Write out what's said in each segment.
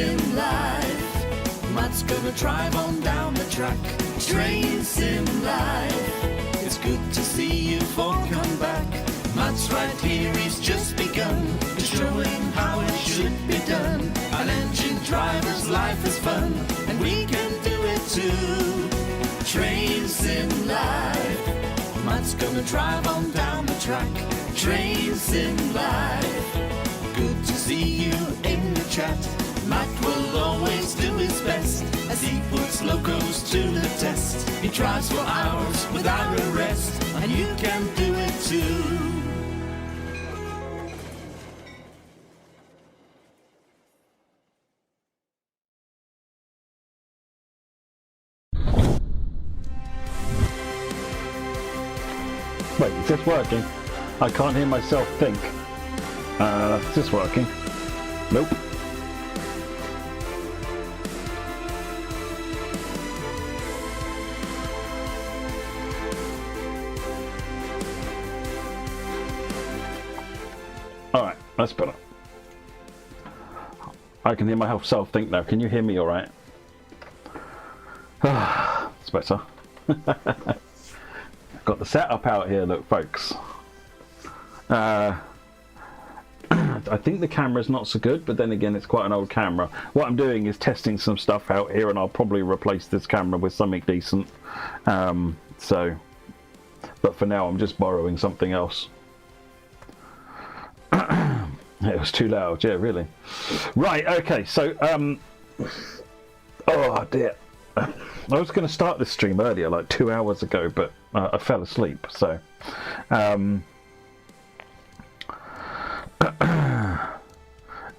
Sim Live. Matt's gonna drive on down the track. Train Sim Live. It's good to see you all come back. Matt's right here, he's just begun to show him how it should be done. An engine driver's life is fun, and we can do it too. Train Sim Live. Matt's gonna drive on down the track. Train Sim Live. Good to see you in the chat. Matt will always do his best as he puts locos to the test. He drives for hours without a rest, and you can do it too. Wait, is this working? I can't hear myself think. Is this working? Nope. Alright, that's better. I can hear myself think now. Can you hear me alright? It's better. Got the setup out here, look folks. I think the camera's not so good, but then again it's quite an old camera. What I'm doing is testing some stuff out here, and I'll probably replace this camera with something decent. But for now I'm just borrowing something else. It was too loud, yeah, really. Right, okay, so oh dear. I was going to start this stream earlier, like 2 hours ago, but I fell asleep, so I'm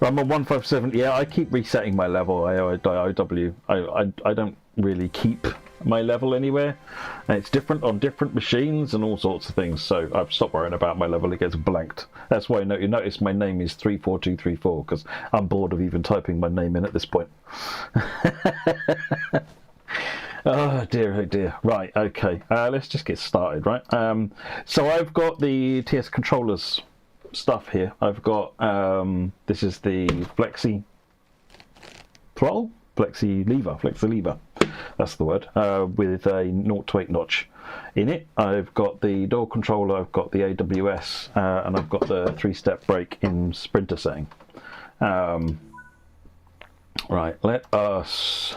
on 157. Yeah, I keep resetting my level. I don't really keep my level anywhere, and it's different on different machines and all sorts of things, so I've stopped worrying about my level. It gets blanked. That's why you notice my name is 34234, because I'm bored of even typing my name in at this point. Oh dear. Right, okay, let's just get started, right? So I've got the TS controllers stuff here. I've got this is the flexi throttle, flexi lever, that's the word, with a 0 to 8 notch in it. I've got the door controller, I've got the AWS, and I've got the 3-step brake in Sprinter setting. Right, let us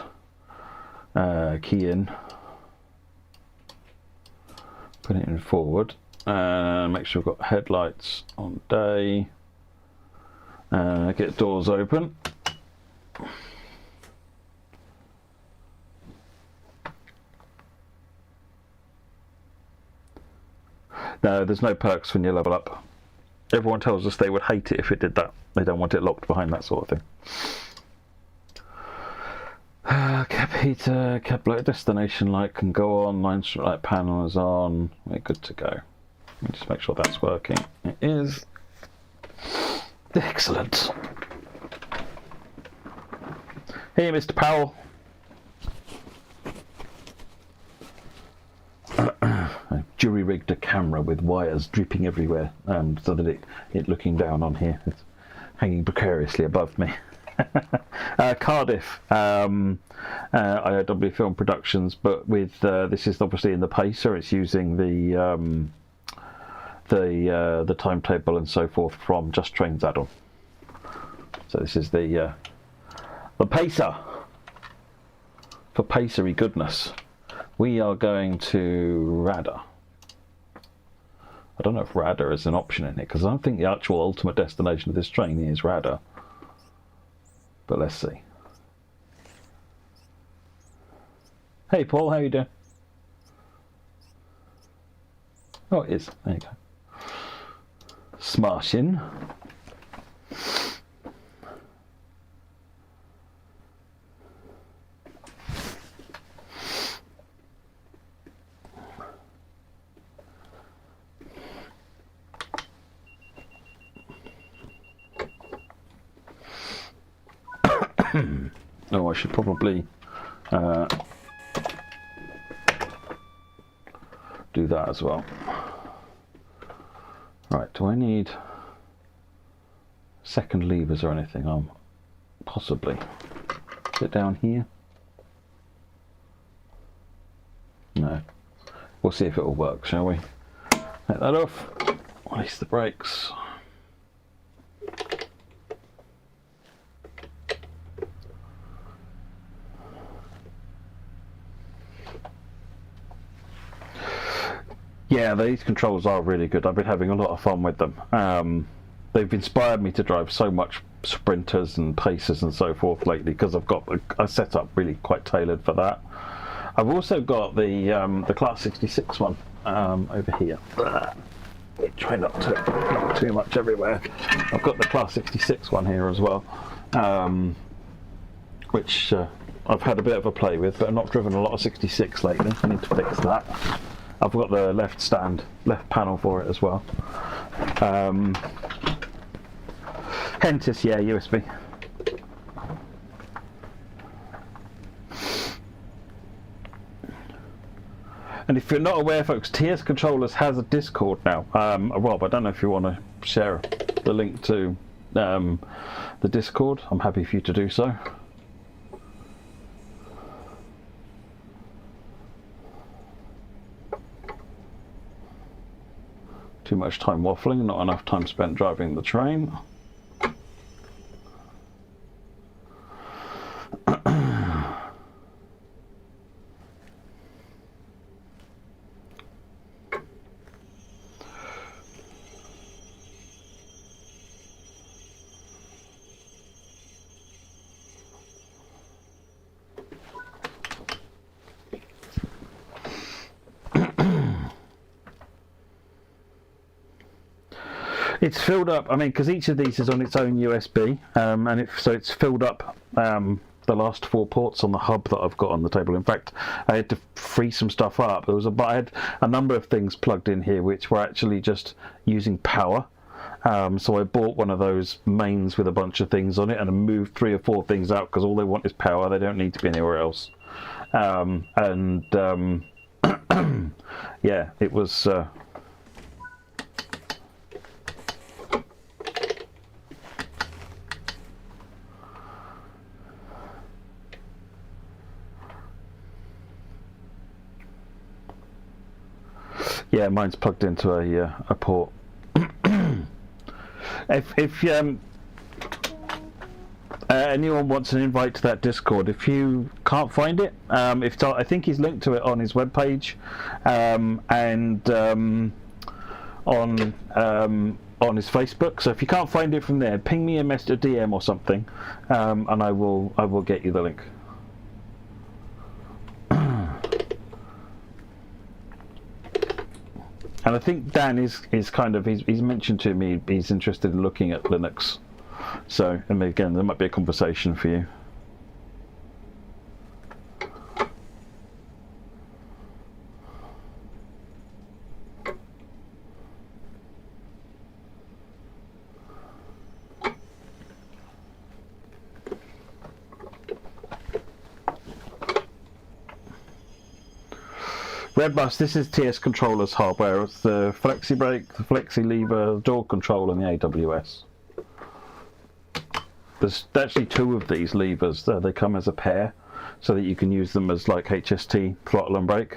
key in, put it in forward, and make sure we've got headlights on day, get doors open. No, there's no perks when you level up. Everyone tells us they would hate it if it did that. They don't want it locked behind that sort of thing. Cap heater, cap light, destination light can go on, line strip light panel is on, we're good to go. Let me just make sure that's working. It is. Excellent. Hey Mr. Powell. I jury-rigged a camera with wires dripping everywhere, so that it looking down on here, it's hanging precariously above me. Cardiff, IOW Film Productions, but with this is obviously in the Pacer. It's using the timetable and so forth from Just Train Zaddle. So this is the Pacer. For Pacery goodness, we are going to Radar. I don't know if Radar is an option in it, because I don't think the actual ultimate destination of this train is Radar. But let's see. Hey Paul, how you doing? Oh, it is. There you go. Smashing. Oh, I should probably do that as well. Right, do I need second levers or anything? Possibly. Is it down here? No. We'll see if it will work, shall we? Let that off. Release the brakes. Yeah, these controls are really good. I've been having a lot of fun with them. They've inspired me to drive so much sprinters and pacers and so forth lately because I've got a setup really quite tailored for that. I've also got the Class 66 one over here. Try not to knock too much everywhere. I've got the Class 66 one here as well, which I've had a bit of a play with, but I've not driven a lot of 66 lately. I need to fix that. I've got the left panel for it as well. Hentis, yeah, USB. And if you're not aware, folks, TS Controllers has a Discord now. Rob, I don't know if you want to share the link to the Discord. I'm happy for you to do so. Too much time waffling, not enough time spent driving the train. It's filled up, I mean, because each of these is on its own USB, and so it's filled up the last 4 ports on the hub that I've got on the table. In fact, I had to free some stuff up. I had a number of things plugged in here which were actually just using power. So I bought one of those mains with a bunch of things on it and I moved 3 or 4 things out because all they want is power. They don't need to be anywhere else. Yeah, it was... Yeah, mine's plugged into a port. If anyone wants an invite to that Discord, if you can't find it, I think he's linked to it on his webpage, and on his Facebook. So if you can't find it from there, ping me a message, a DM or something, and I will get you the link. And I think Dan is kind of, he's mentioned to me he's interested in looking at Linux. So, and again, there might be a conversation for you. Redbus, this is TS Controllers hardware. It's the flexi brake, the flexi lever, door control, and the AWS. There's actually 2 of these levers. They come as a pair, so that you can use them as like HST throttle and brake.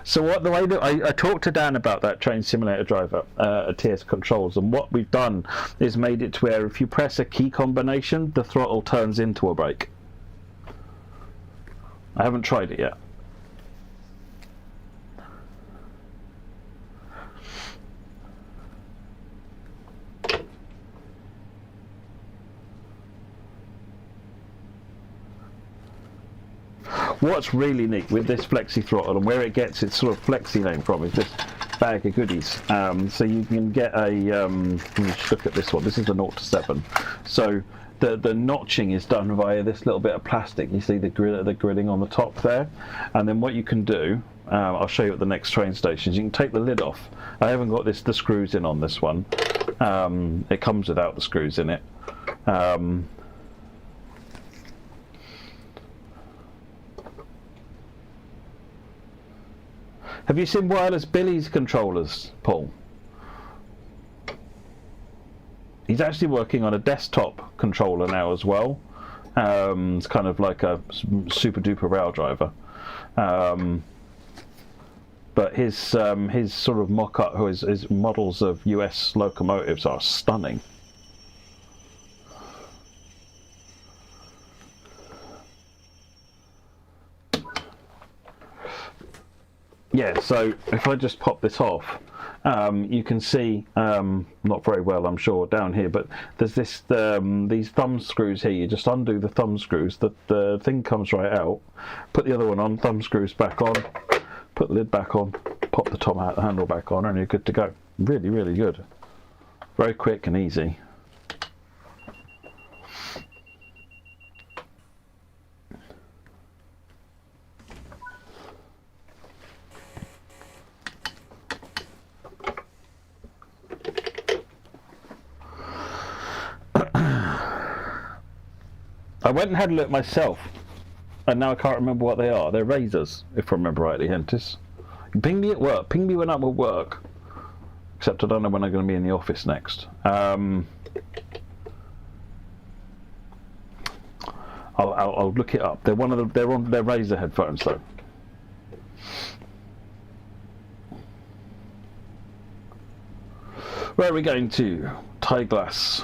So the way that I talked to Dan about that Train Simulator driver at TS Controls, and what we've done is made it to where if you press a key combination, the throttle turns into a brake. I haven't tried it yet. What's really neat with this flexi throttle and where it gets its sort of flexi name from is this bag of goodies. So you can get a. Let me just look at this one. This is a 0 to 7. So the notching is done via this little bit of plastic. You see the grilling on the top there, and then what you can do. I'll show you at the next train stations. You can take the lid off. I haven't got the screws in on this one. It comes without the screws in it. Have you seen Wireless Billy's controllers, Paul? He's actually working on a desktop controller now as well. It's kind of like a super duper rail driver. But his sort of mock-up, his models of US locomotives are stunning. Yeah, so if I just pop this off, you can see, not very well I'm sure down here, but there's this these thumb screws here. You just undo the thumb screws, the thing comes right out, put the other one on, thumb screws back on, put the lid back on, pop the top handle back on, and you're good to go. Really, really good. Very quick and easy. I went and had a look myself, and now I can't remember what they are. They're razors, if I remember rightly, Hentis. Ping me at work. Ping me when I'm at work. Except I don't know when I'm going to be in the office next. I'll look it up. They're they're razor headphones though. Where are we going to? Thai glass.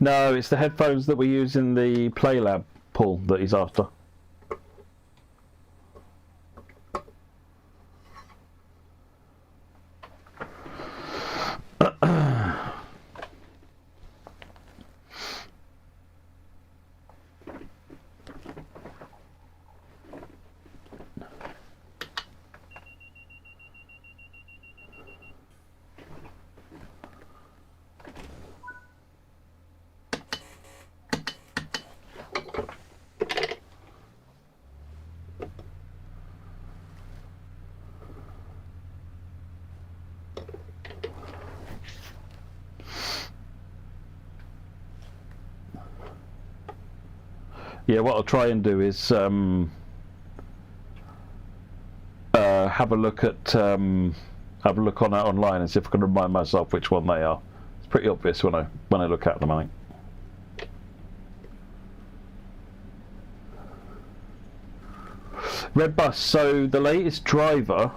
No, it's the headphones that we use in the PlayLab, Paul, that he's after. Yeah, what I'll try and do is have a look at on it online and see if I can remind myself which one they are. It's pretty obvious when I look at them, I think. Red Bus. So the latest driver,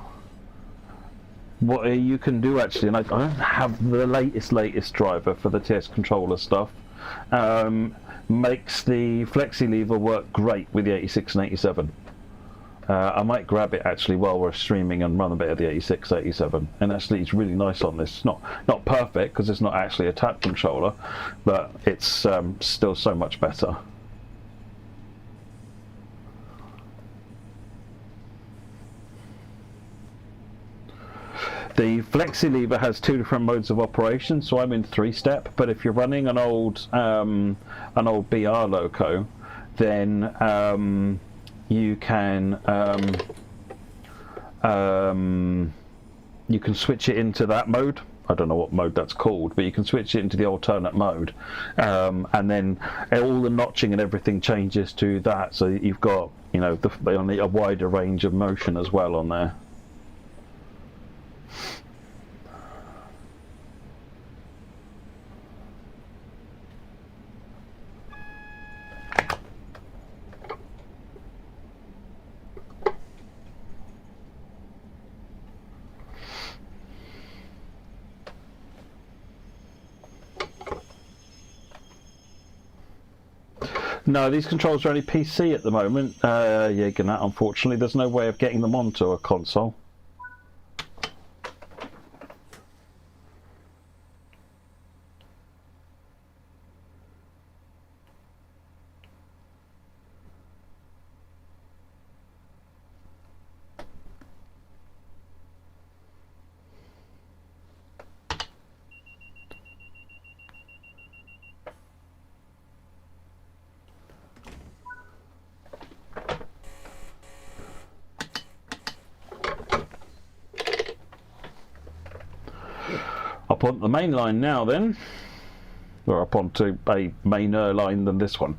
what you can do actually, and I don't have the latest driver for the TS controller stuff. Makes the flexi lever work great with the 86 and 87. I might grab it actually while we're streaming and run a bit of the 86, 87, and actually it's really nice on this. Not perfect because it's not actually a tap controller, but it's still so much better. The flexi lever has 2 different modes of operation, so I'm in 3-step. But if you're running an old BR loco, then you can switch it into that mode. I don't know what mode that's called, but you can switch it into the alternate mode, and then all the notching and everything changes to that. So you've got, you know, a wider range of motion as well on there. No, these controls are only PC at the moment. Yeah, Gnat, unfortunately. There's no way of getting them onto a console. Up on the main line now then, or up onto a mainer line than this one.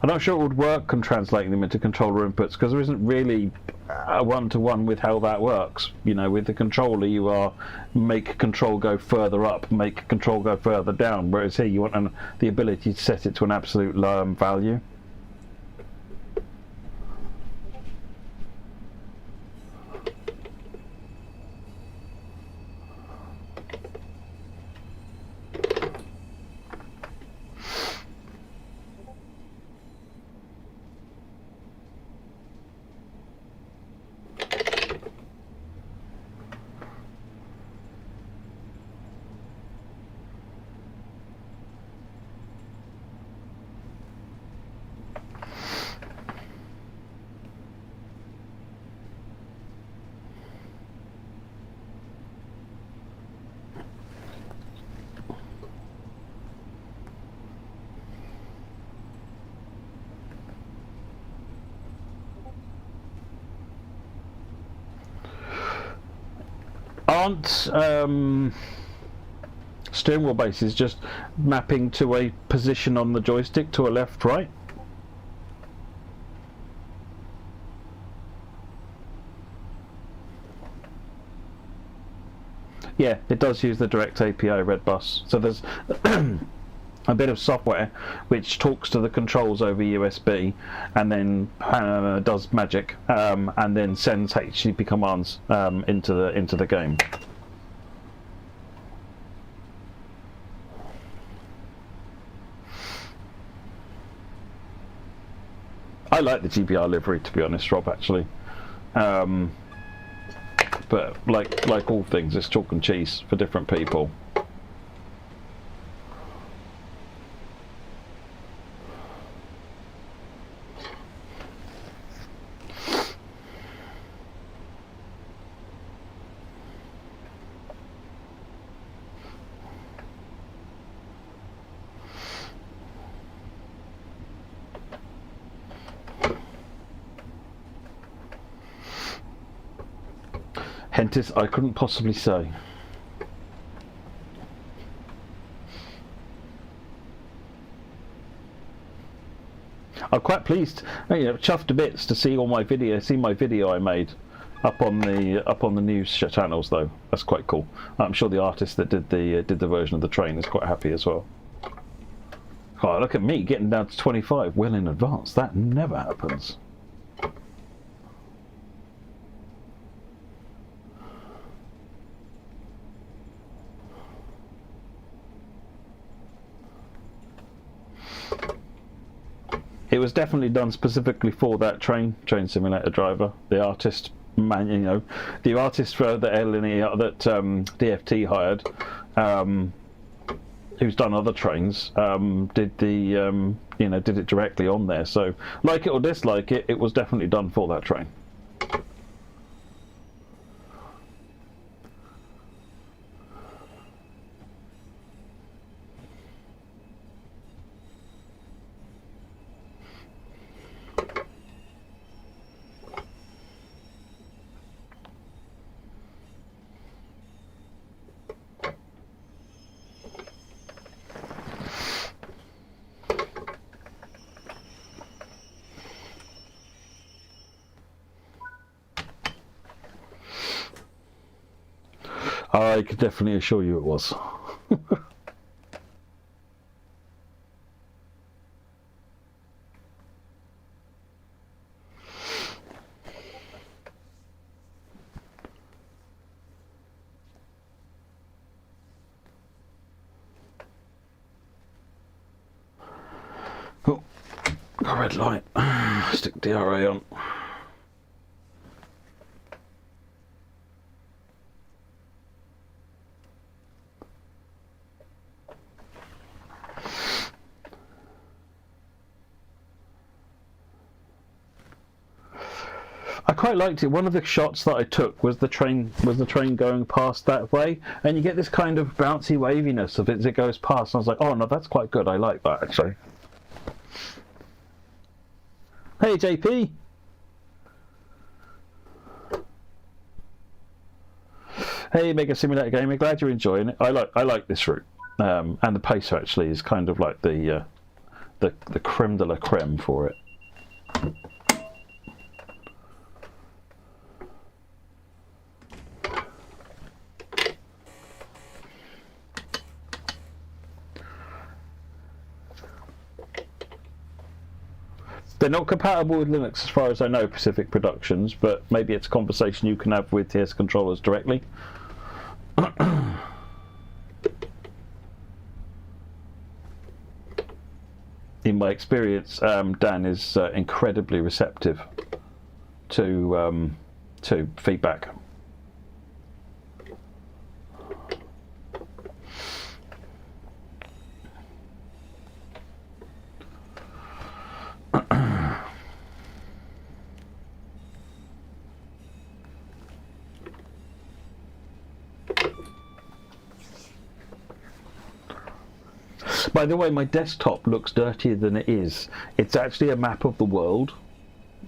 I'm not sure it would work on translating them into controller inputs because there isn't really a one-to-one with how that works. You know, with the controller you are make control go further up, make control go further down, whereas here you want the ability to set it to an absolute value. Aren't steering wheel bases just mapping to a position on the joystick, to a left, right? Yeah, it does use the direct API Red Bus. So there's a bit of software which talks to the controls over USB and then does magic and then sends HTTP commands into the game. I like the GBR livery, to be honest, Rob, actually. But like all things, it's chalk and cheese for different people. Hentis, I couldn't possibly say. I'm quite pleased, you know, chuffed to bits to see all my video, my video I made up on the news channels though. That's quite cool. I'm sure the artist that did the version of the train is quite happy as well. Oh, look at me getting down to 25 well in advance. That never happens. It was definitely done specifically for that train simulator driver. The artist, the artist for the LNE that DFT hired, who's done other trains, did did it directly on there. So, like it or dislike it, it was definitely done for that train. I could definitely assure you it was. red light. Stick DRA on. I quite liked it. One of the shots that I took was the train going past that way, and you get this kind of bouncy waviness of it as it goes past. And I was like, oh no, that's quite good. I like that actually. Hey JP. Hey Mega Simulator Gamer, glad you're enjoying it. I like this route, and the pacer actually is kind of like the creme de la creme for it. They're not compatible with Linux as far as I know, Pacific Productions, but maybe it's a conversation you can have with TS controllers directly. In my experience, Dan is incredibly receptive to feedback. By the way, my desktop looks dirtier than it is. It's actually a map of the world.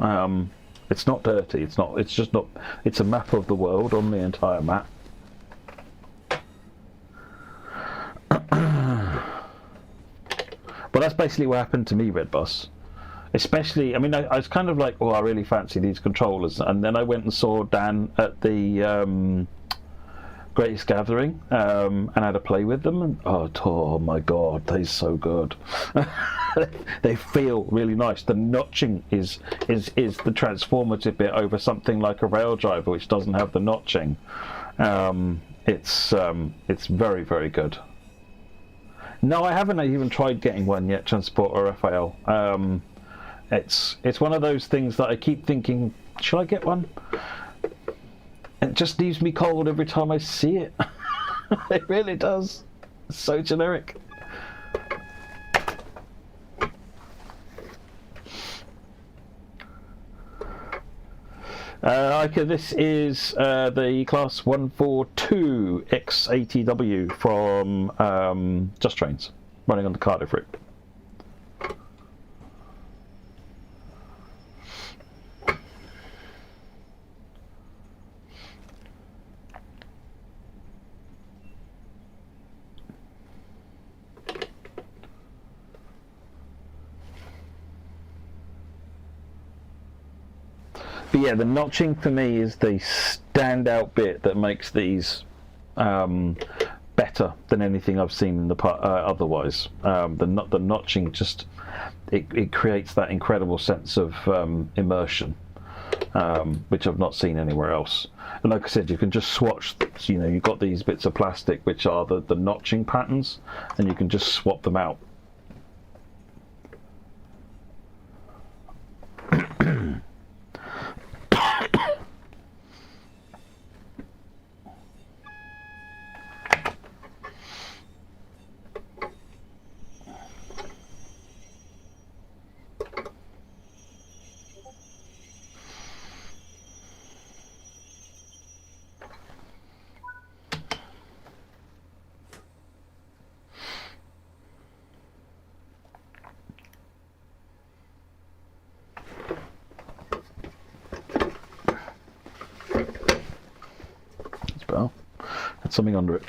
It's not dirty. It's not. It's just not. It's a map of the world on the entire map. But that's basically what happened to me, Redbus. Especially, I mean, I was kind of like, oh, I really fancy these controllers, and then I went and saw Dan at the Greatest Gathering and had a play with them, and oh my god, they're so good. They feel really nice. The notching is the transformative bit over something like a Raildriver, which doesn't have the notching. It's very, very good. No, I haven't even tried getting one yet, Transporter Raphael. It's one of those things that I keep thinking, should I get one? It just leaves me cold every time I see it. It really does. It's so generic. This is the Class 142 X80W from Just Trains, running on the Cardiff route. But yeah, the notching for me is the standout bit that makes these better than anything I've seen in the otherwise. The notching just it creates that incredible sense of immersion, which I've not seen anywhere else. And like I said, you can just swatch. You know, you've got these bits of plastic which are the notching patterns, and you can just swap them out. Something under it.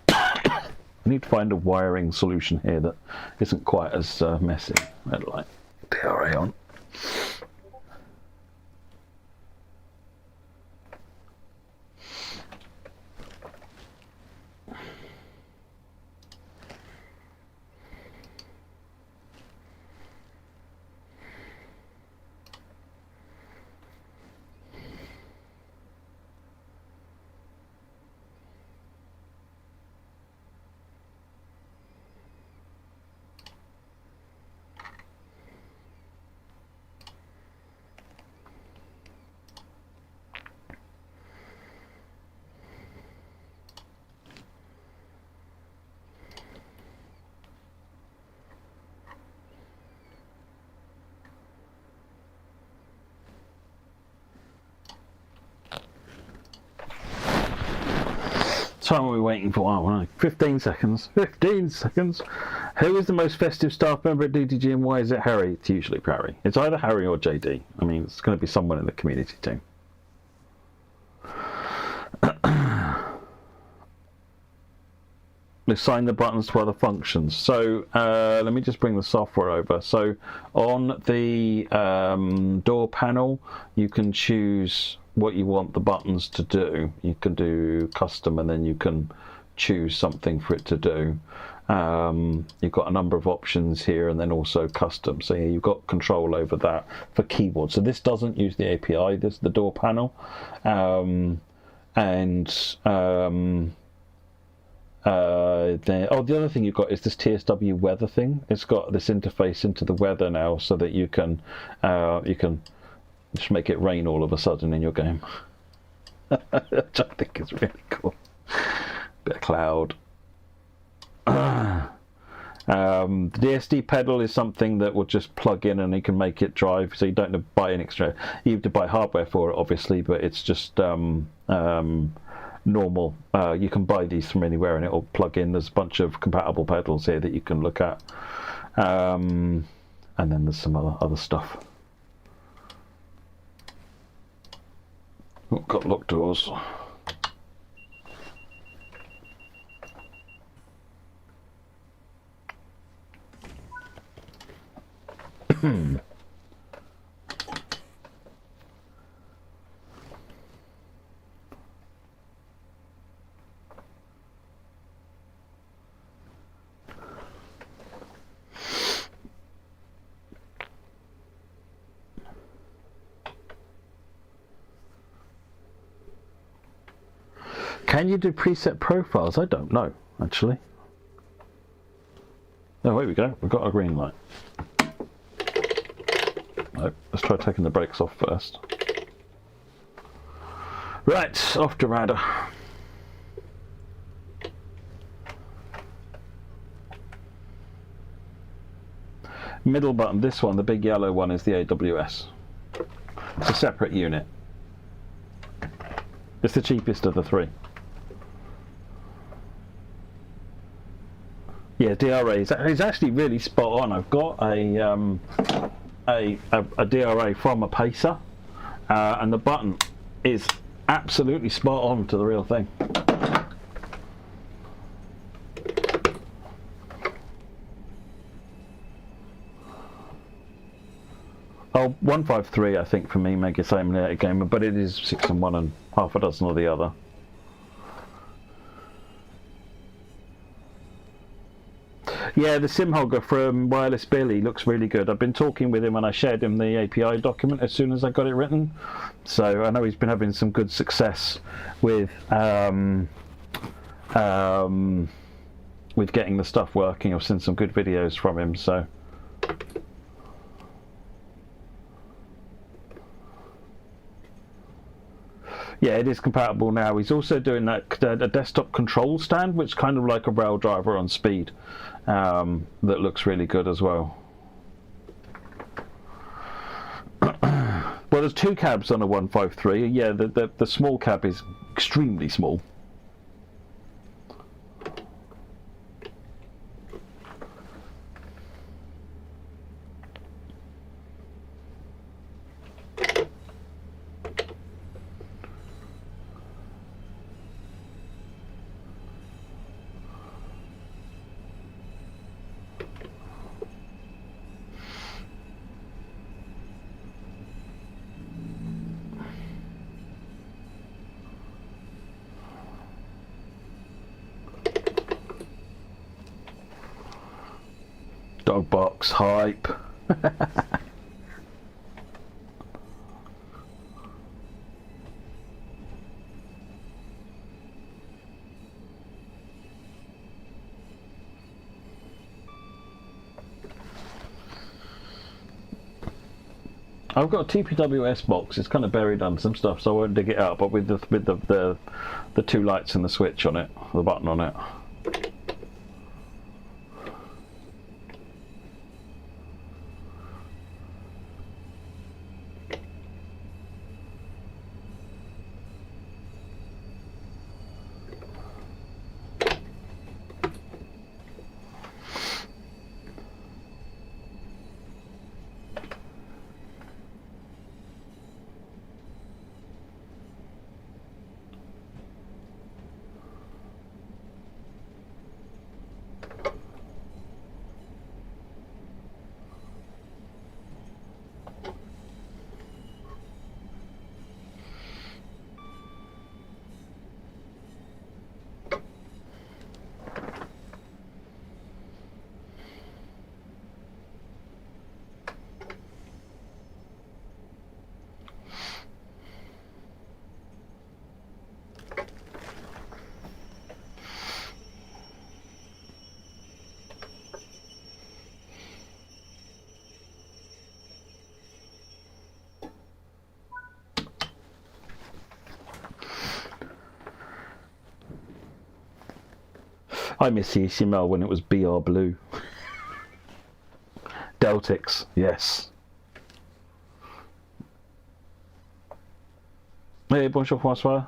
I need to find a wiring solution here that isn't quite as messy. Red light, DRA on. time are we waiting for? Oh, no, 15 seconds. 15 seconds. Who is the most festive staff member at DDG and why is it Harry? It's usually Harry. It's either Harry or JD. I mean, it's going to be someone in the community team. Assign the buttons to other functions. So let me just bring the software over. So on the door panel, you can choose what you want the buttons to do. You can do custom and then you can choose something for it to do. You've got a number of options here and then also custom. So you've got control over that for keyboard. So this doesn't use the API, this is the door panel. The other thing you've got is this TSW weather thing. It's got this interface into the weather now, so that you can just make it rain all of a sudden in your game, which I think is really cool. Bit of cloud. The DSD pedal is something that will just plug in and you can make it drive, so you don't have to buy an extra. You have to buy hardware for it, obviously, but it's just normal. You can buy these from anywhere and it'll plug in. There's a bunch of compatible pedals here that you can look at, and then there's some other stuff. Oh, got lock doors. Can you do preset profiles? I don't know, actually. Oh, here we go. We've got a green light. No, let's try taking the brakes off first. Right, off to Radar. Middle button, this one, the big yellow one, is the AWS. It's a separate unit. It's the cheapest of the three. Yeah, DRA is actually really spot on. I've got a DRA from a Pacer, and the button is absolutely spot on to the real thing. Oh, 153 I think for me, Mega Simulator Gamer, but it is 6 and 1 and half a dozen of the other. Yeah, the SimHogger from Wireless Billy looks really good. I've been talking with him and I shared him the API document as soon as I got it written. So I know he's been having some good success with getting the stuff working. I've seen some good videos from him, so. Yeah, it is compatible now. He's also doing a desktop control stand, which is kind of like a rail driver on speed. That looks really good as well. Well, there's two cabs on a 153. Yeah, the small cab is extremely small. Dog box hype. I've got a TPWS box. It's kind of buried under some stuff, so I won't dig it out. But with the two lights and the switch on it, the button on it. I miss the HTML when it was BR Blue. Deltix, yes. Hey, bonjour François.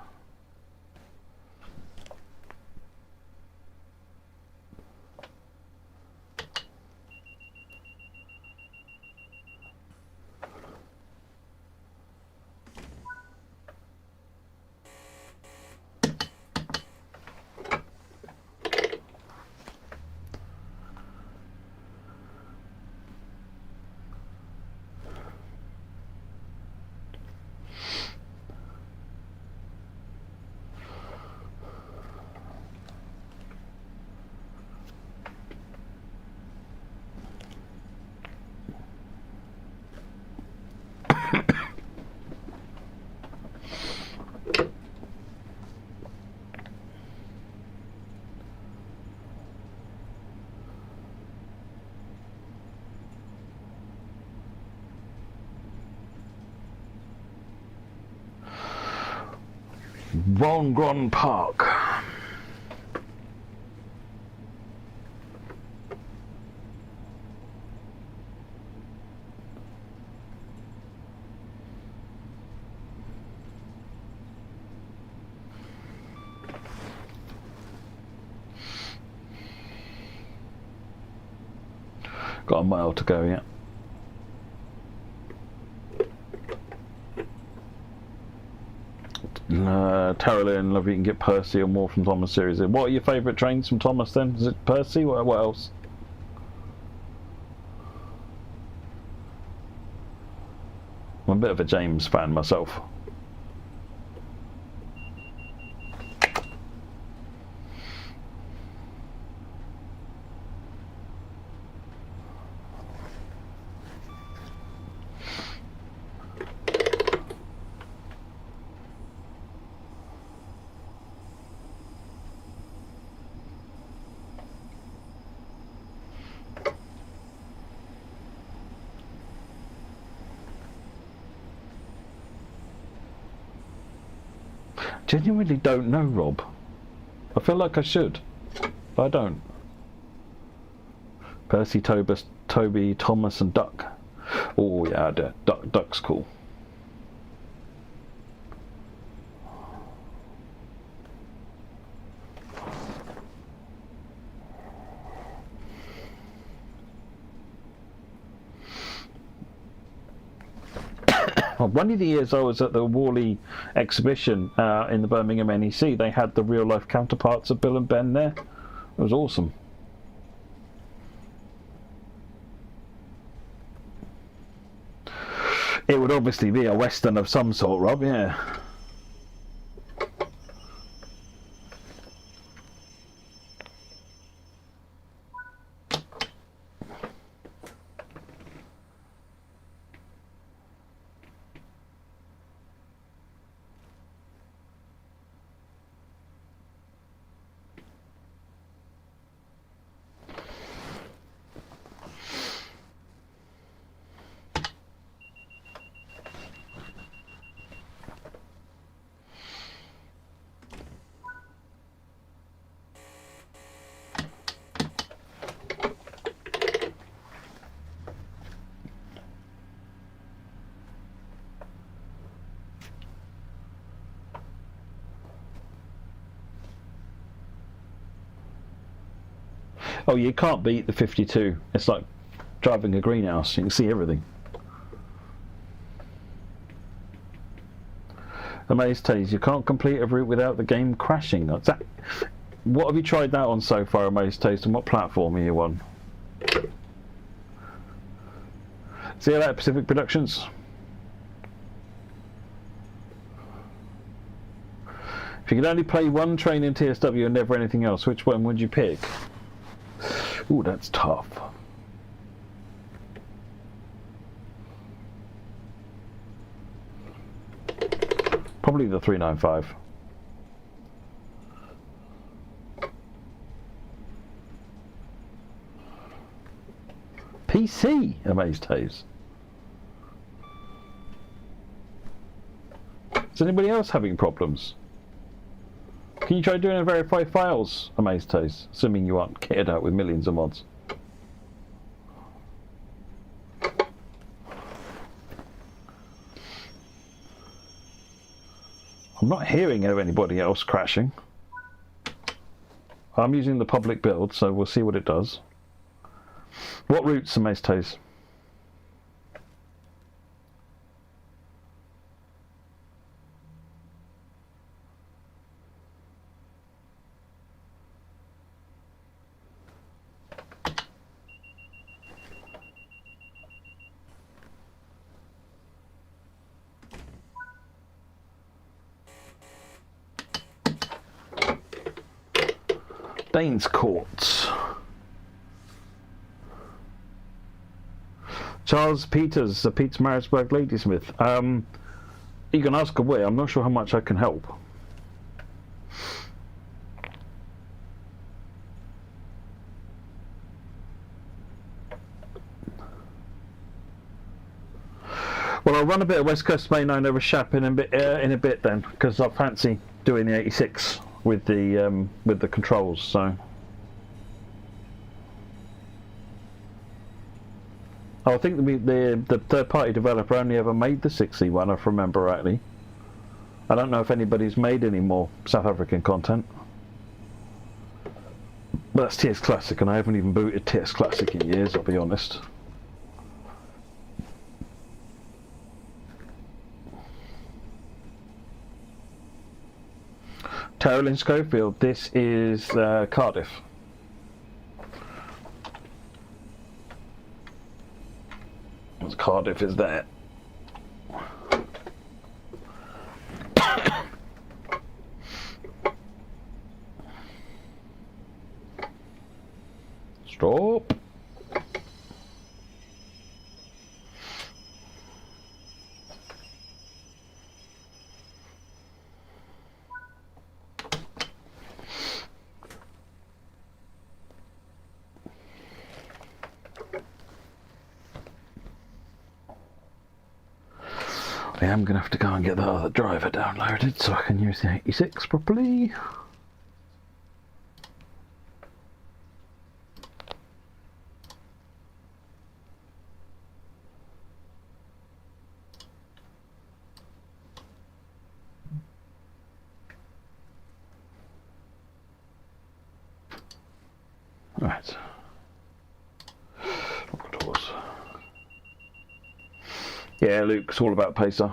Wongron Park. Got a mile to go yet. Terralyn, love you can get Percy or more from Thomas series. What are your favourite trains from Thomas then? Is it Percy? What else? I'm a bit of a James fan myself. Genuinely don't know, Rob. I feel like I should, but I don't. Percy, Toby, Thomas and Duck. Oh yeah, Duck's cool. One of the years I was at the Worley exhibition in the Birmingham NEC, they had the real life counterparts of Bill and Ben there. It was awesome. It would obviously be a Western of some sort, Rob, yeah. Oh, you can't beat the 52. It's like driving a greenhouse. You can see everything. Amaze Taze, you can't complete a route without the game crashing. What have you tried that on so far, Amaze Taze, and what platform are you on? See you later, Pacific Productions. If you could only play one train in TSW and never anything else, which one would you pick? Ooh, that's tough. Probably the 395. PC, Amaze Taze. Is anybody else having problems? Can you try doing a verify files, Amaze Toes? Assuming you aren't kitted out with millions of mods. I'm not hearing of anybody else crashing. I'm using the public build, so we'll see what it does. What routes, Amaze Toes? Danes Court. Charles Peters, Pete's Marisburg Ladysmith. You can ask away. I'm not sure how much I can help. Well, I'll run a bit of West Coast Main Line over Shap in a bit then, because I fancy doing the 86 with the controls. So. Oh, I think the third-party developer only ever made the 6C1, if I remember rightly. I don't know if anybody's made any more South African content. But that's TS Classic, and I haven't even booted TS Classic in years, I'll be honest. Terrell Schofield, this is Cardiff. Cardiff is there. Stop. I am going to have to go and get the other driver downloaded so I can use the 86 properly. Right. Yeah, Luke's all about Pacer.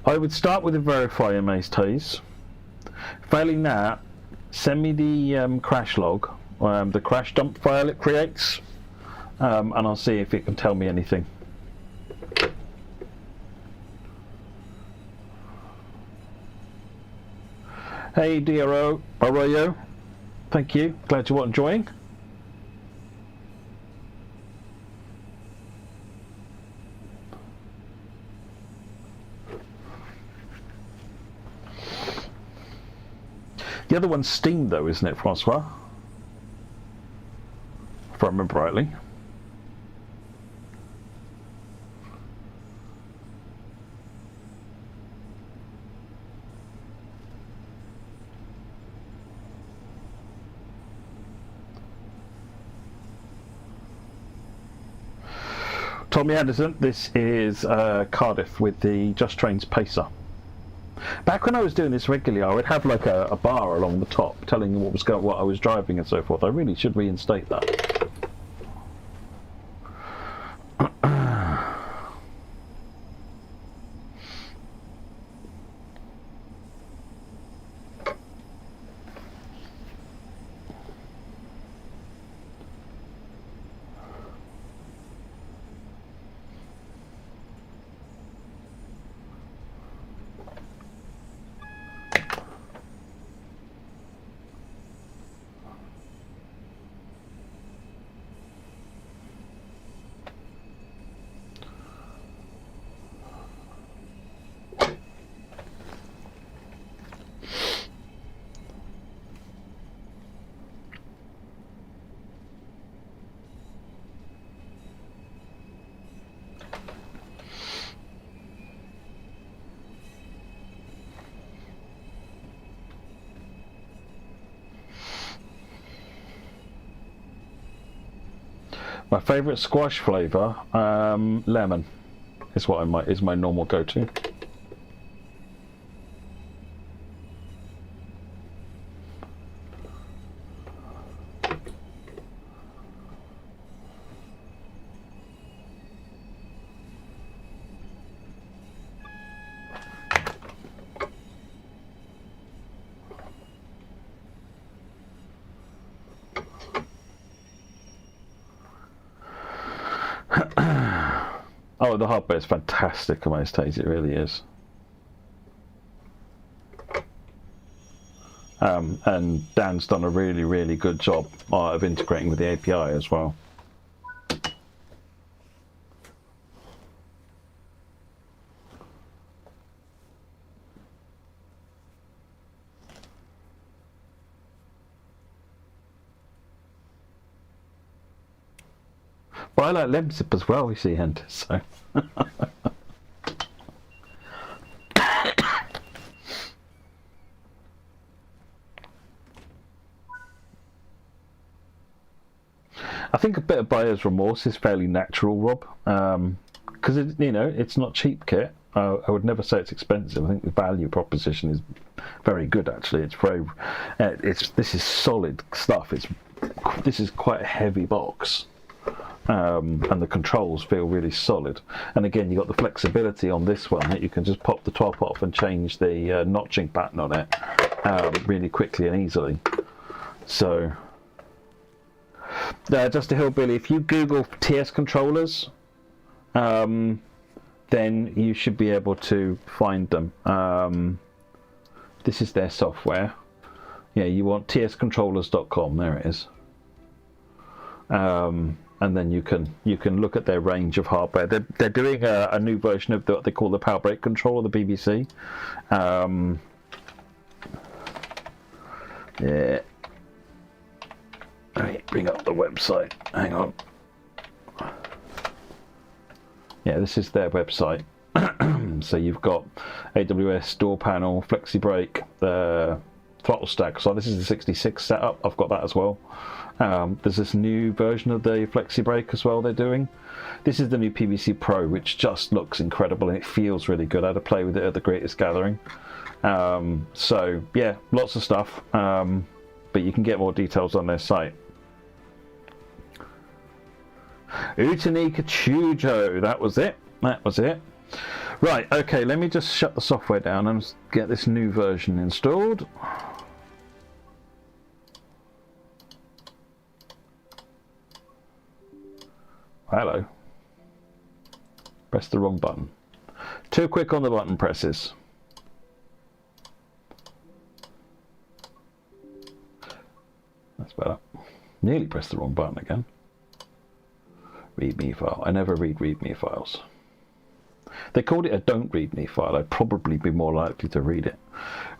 I would start with a verify Amaze Toes. Failing that, send me the crash log, the crash dump file it creates, and I'll see if it can tell me anything. Hey DRO, Arroyo, thank you, glad you're enjoying. The other one's Steam though, isn't it, Francois? If I remember rightly. Tommy Anderson, this is Cardiff with the Just Trains Pacer. Back when I was doing this regularly, I would have like a bar along the top telling you what I was driving and so forth. I really should reinstate that. My favourite squash flavour, lemon, is what is my normal go-to. Oh, the hardware is fantastic on my stage, it really is. And Dan's done a really, really good job of integrating with the API as well. But I like Lemsip as well, you see, Hent, so. I think a bit of buyer's remorse is fairly natural, Rob, because it's not cheap kit. I would never say it's expensive. I think the value proposition is very good. Actually, it's very. This is solid stuff. This is quite a heavy box, and the controls feel really solid. And again, you got the flexibility on this one that you can just pop the top off and change the notching pattern on it really quickly and easily. So. Just a hillbilly. If you Google TS controllers, then you should be able to find them. This is their software. Yeah, you want tscontrollers.com. There it is. And then you can look at their range of hardware. They're doing a new version of what they call the Power Break controller, the BBC. Yeah. Let me bring up the website. Hang on. Yeah, this is their website. So you've got AWS door panel, flexi brake, the throttle stack. So this is the 66 setup. I've got that as well. There's this new version of the flexi brake as well they're doing. This is the new PVC Pro, which just looks incredible and it feels really good. I had to play with it at the Greatest Gathering. So yeah, lots of stuff. But you can get more details on their site. Utanika Chujo, that was it. Right, okay, let me just shut the software down and get this new version installed. Hello. Press the wrong button. Too quick on the button presses. That's better. Nearly pressed the wrong button again. README file. I never read README files. They called it a don't read me file. I'd probably be more likely to read it.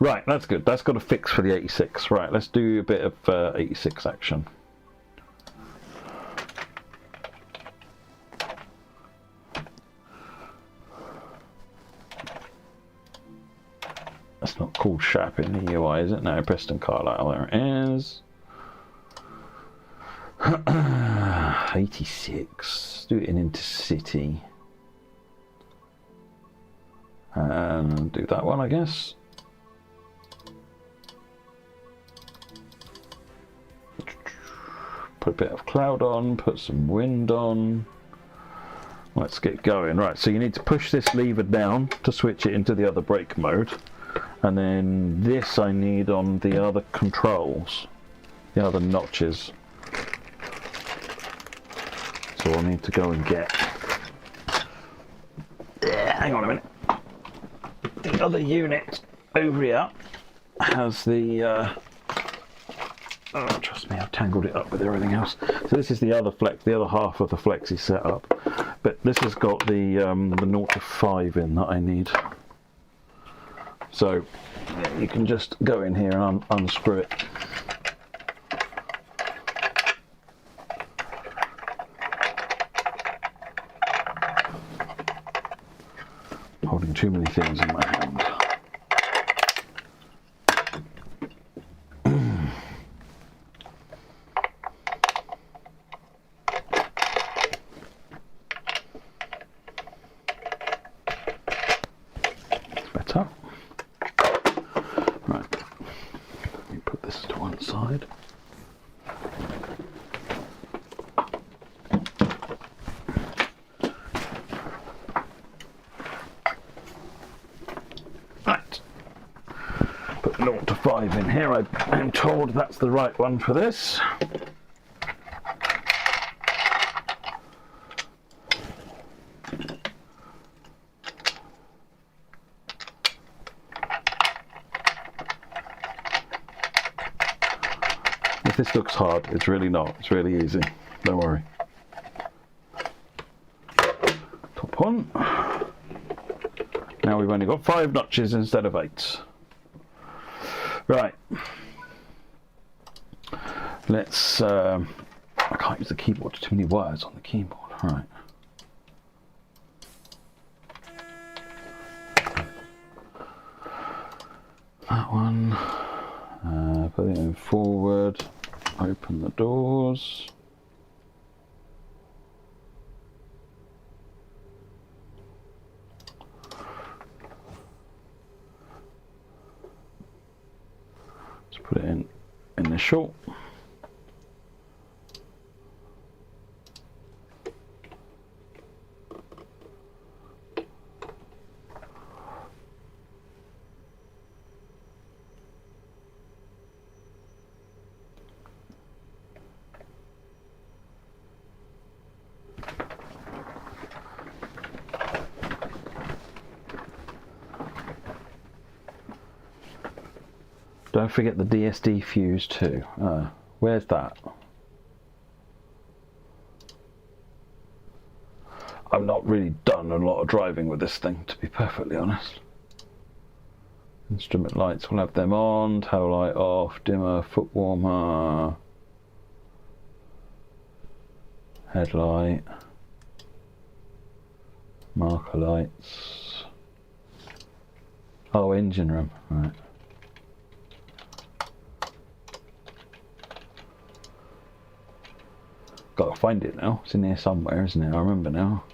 Right, that's good. That's got a fix for the 86. Right, let's do a bit of 86 action. That's not called SHAP in the UI, is it? No, Preston Carlisle. There it is. 86. Do it in Intercity. And do that one, I guess. Put a bit of cloud on, put some wind on. Let's get going. Right, so you need to push this lever down to switch it into the other brake mode. And then this I need on the other controls, the other notches. So I'll need to go and get... hang on a minute. The other unit over here has the... oh, trust me, I've tangled it up with everything else. So this is the other half of the Flexi setup. But this has got the 0 to 5 in that I need. So yeah, you can just go in here and unscrew it. Holding too many things in my hand. set up. Right, let me put this to one side. Right, put 0 to 5 in here. I'm told that's the right one for this. If this looks hard, it's really not. It's really easy. Don't worry. Top on. Now we've only got 5 notches instead of 8. Right. Let's... I can't use the keyboard. Too many wires on the keyboard. Right. That one. Put it in forward. Open the doors. Let's put it in the short. Don't forget the DSD fuse too. Where's that? I've not really done a lot of driving with this thing, to be perfectly honest. Instrument lights, we'll have them on. Tail light off, dimmer, foot warmer, headlight, marker lights. Oh, engine room, right. Gotta find it now. It's in here somewhere, isn't it? I remember now.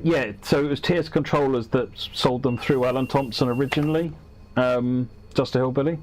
Yeah, so it was TS Controllers that sold them through Alan Thompson originally, Just a Hillbilly.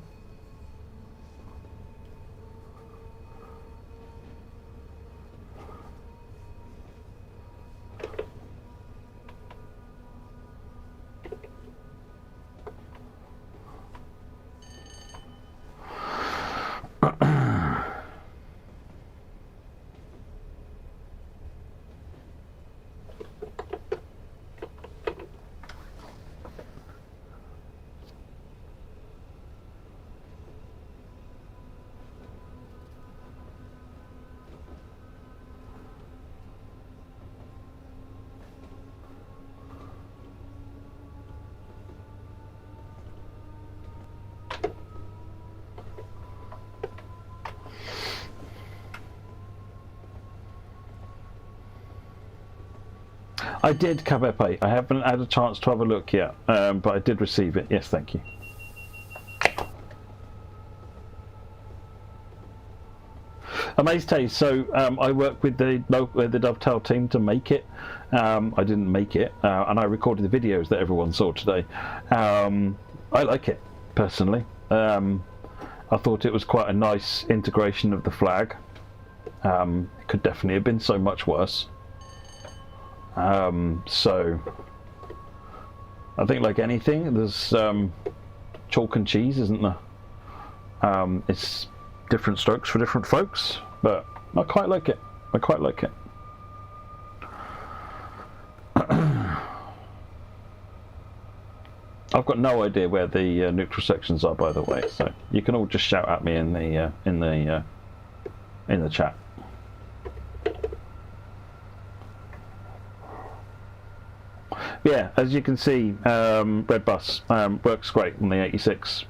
I did, Cabepe. I haven't had a chance to have a look yet, but I did receive it. Yes, thank you. Amazed Taste. So I work with the Dovetail team to make it. I didn't make it, and I recorded the videos that everyone saw today. I like it personally. I thought it was quite a nice integration of the flag. It could definitely have been so much worse. So I think, like anything, there's chalk and cheese, isn't there? It's different strokes for different folks, but I quite like it. I quite like it. I've got no idea where the neutral sections are, by the way, so you can all just shout at me in the chat. Yeah, as you can see, Red Bus works great on the 86.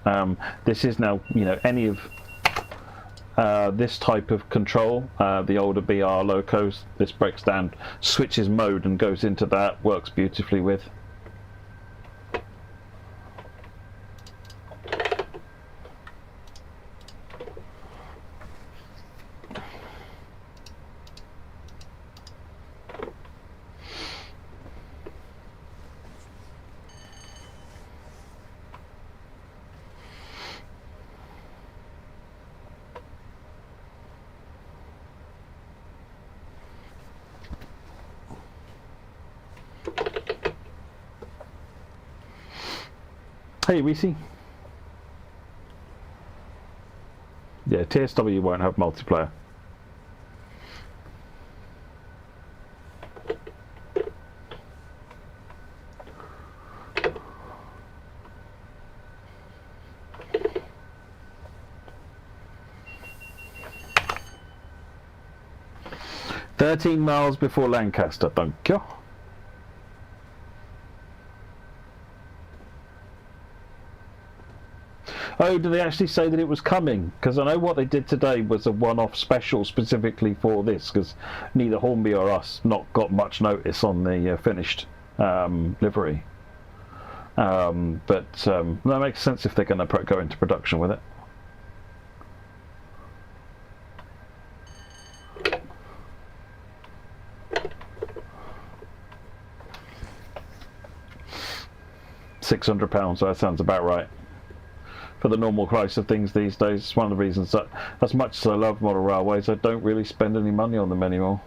This is now, any of this type of control, the older BR locos, this breaks down, switches mode and goes into that, works beautifully with. Hey, Reese. Yeah, TSW won't have multiplayer. "13 miles before Lancaster, thank you." Oh, do they actually say that it was coming? Because I know what they did today was a one-off special specifically for this, because neither Hornby or us got much notice on the finished livery. But that makes sense if they're going to go into production with it. £600, that sounds about right. For the normal price of things these days, it's one of the reasons that, as much as I love model railways, I don't really spend any money on them anymore.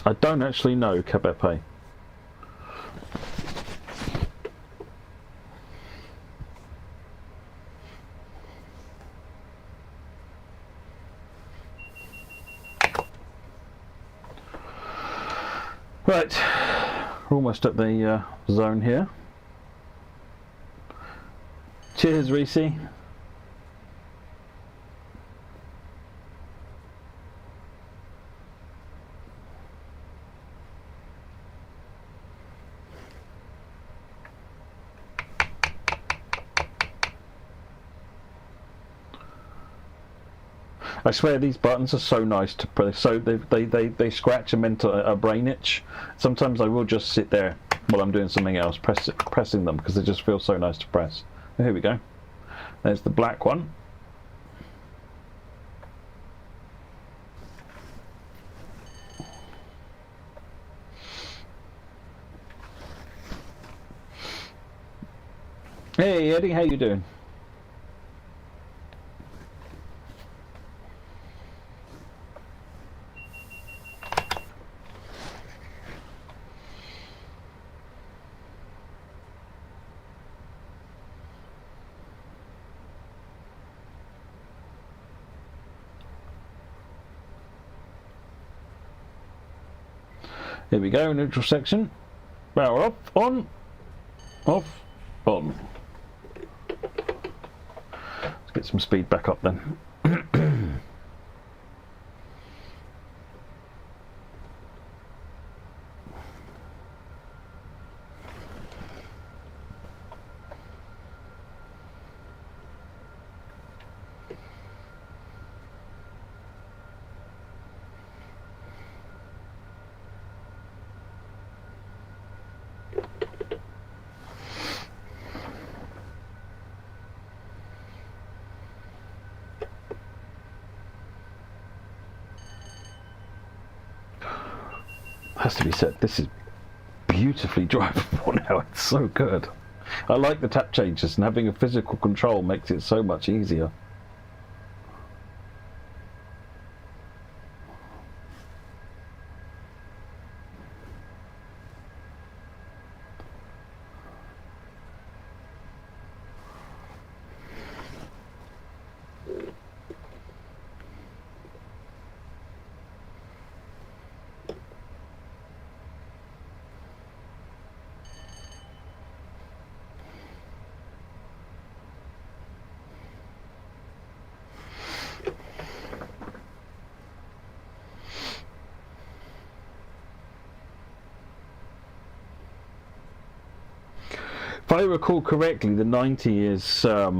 I don't actually know, Kabepe. Right, we're almost at the zone here. Cheers, Reese. I swear these buttons are so nice to press. So they scratch them into a brain itch. Sometimes I will just sit there while I'm doing something else, pressing them, because they just feel so nice to press. Oh, here we go. There's the black one. Hey Eddie, how you doing? Here we go, neutral section. Power off, on, off, on. Let's get some speed back up then. Has to be said, this is beautifully drivable now. It's so good. I like the tap changes, and having a physical control makes it so much easier. If I recall correctly, the 90 is I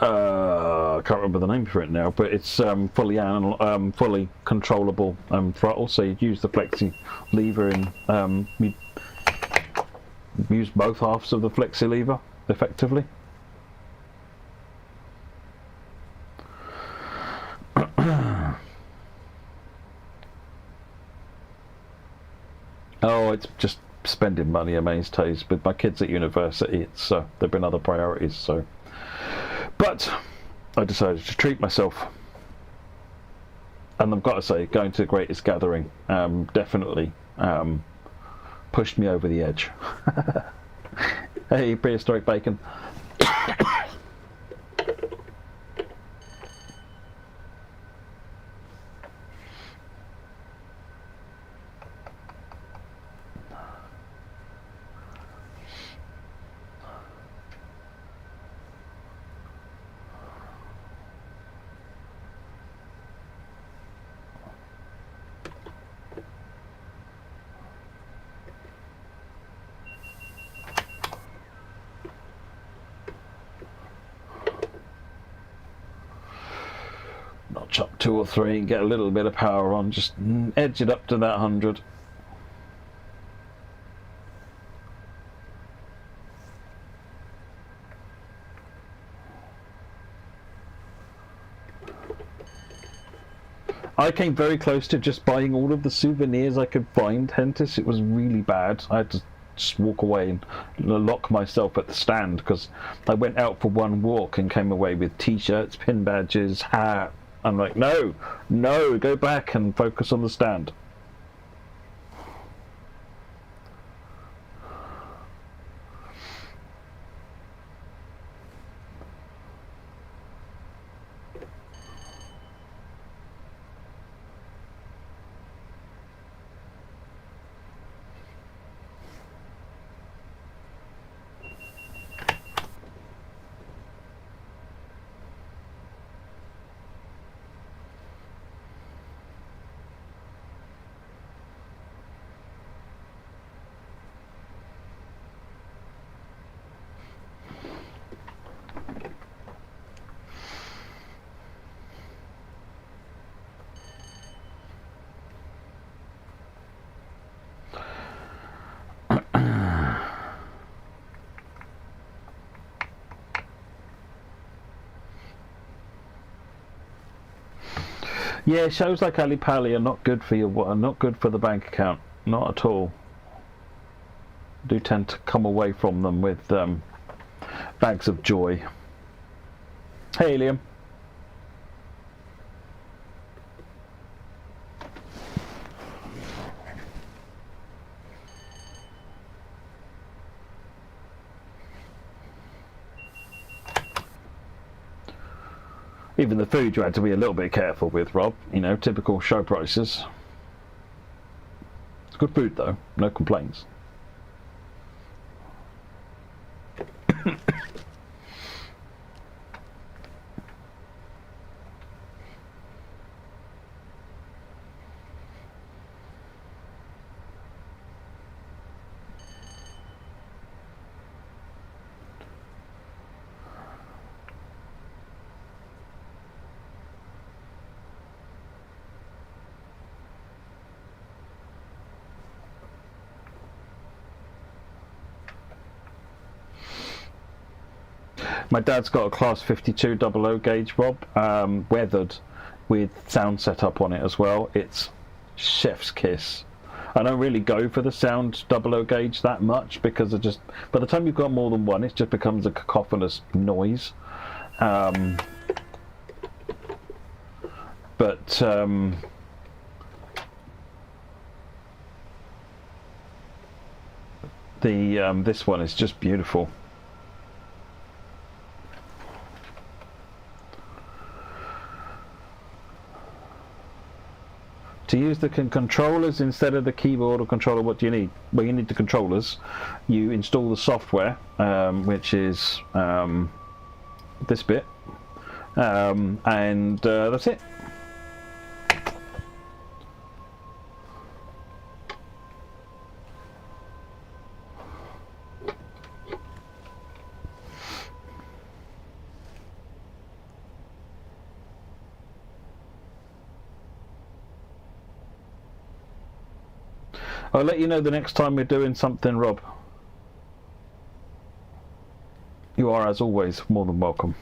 can't remember the name for it now, but it's fully controllable throttle. So you'd use the flexi lever and you use both halves of the flexi lever effectively. Oh, it's just spending money at Mainstays. With my kids at university, it's there've been other priorities. So, but I decided to treat myself, and I've got to say, going to the Greatest Gathering definitely pushed me over the edge. Hey, prehistoric bacon. Notch up 2 or 3 and get a little bit of power on, just edge it up to that 100. I came very close to just buying all of the souvenirs I could find, Hentis. It was really bad. I had to just walk away and lock myself at the stand, because I went out for one walk and came away with t-shirts, pin badges, hat. I'm like, no, go back and focus on the stand. Yeah, shows like Ali Pali are not good for not good for the bank account, not at all. Do tend to come away from them with bags of joy. Hey, Liam. Even the food you had to be a little bit careful with, Rob. You know, typical show prices. Good food though, no complaints. My dad's got a Class 52 00 gauge, Rob, weathered, with sound set up on it as well. It's chef's kiss. I don't really go for the sound 00 gauge that much because it just, by the time you've got more than one, it just becomes a cacophonous noise. This one is just beautiful. To use the controllers instead of the keyboard or controller, what do you need? Well, you need the controllers. You install the software, which is this bit, and that's it. I'll let you know the next time we're doing something, Rob. You are, as always, more than welcome.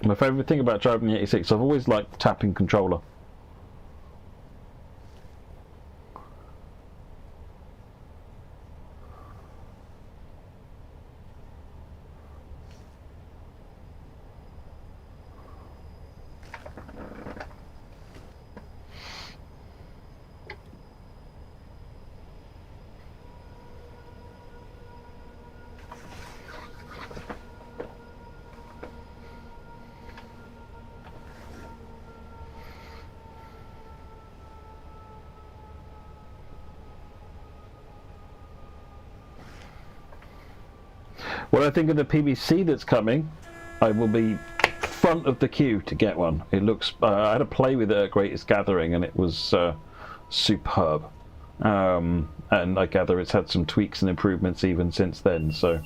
My favourite thing about driving the 86, I've always liked the tapping controller. What I think of the PBC that's coming, I will be front of the queue to get one. It looks, I had a play with it at Greatest Gathering and it was superb. And I gather it's had some tweaks and improvements even since then, so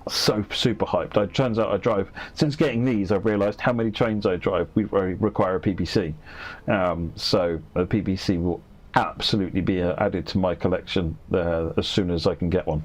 super hyped. It turns out I drive, since getting these I've realised how many trains I drive require a PBC. So a PBC will absolutely be added to my collection as soon as I can get one.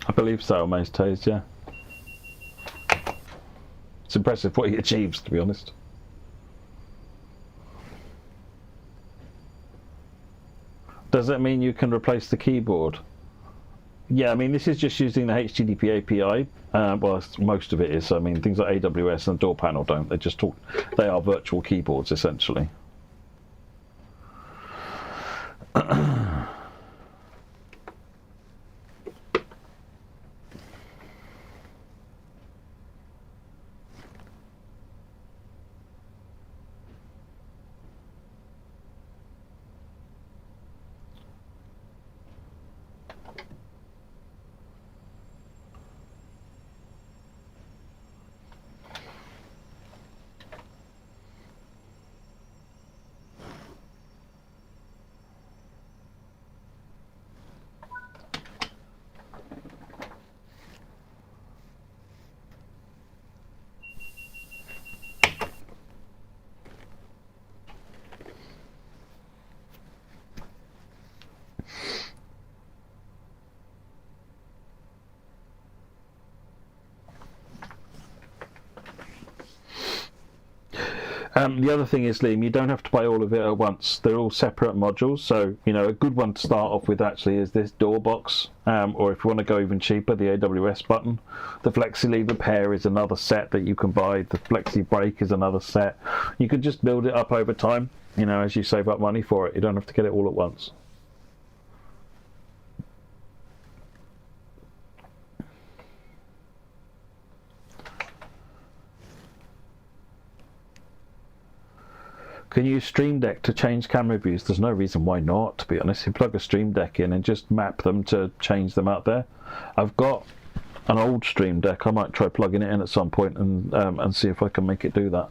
I believe so, most days, yeah. It's impressive what he achieves, to be honest. Does that mean you can replace the keyboard? Yeah, I mean, this is just using the HTTP API. Well, most of it is. I mean, things like AWS and Door Panel don't. They are virtual keyboards, essentially. The other thing is, Liam, you don't have to buy all of it at once. They're all separate modules. So, you know, a good one to start off with actually is this door box. Or if you want to go even cheaper, the AWS button. The Flexi Lever pair is another set that you can buy. The Flexi Brake is another set. You can just build it up over time, you know, as you save up money for it. You don't have to get it all at once. Can you use Stream Deck to change camera views? There's no reason why not, to be honest. You plug a Stream Deck in and just map them to change them out there. I've got an old Stream Deck. I might try plugging it in at some point and see if I can make it do that.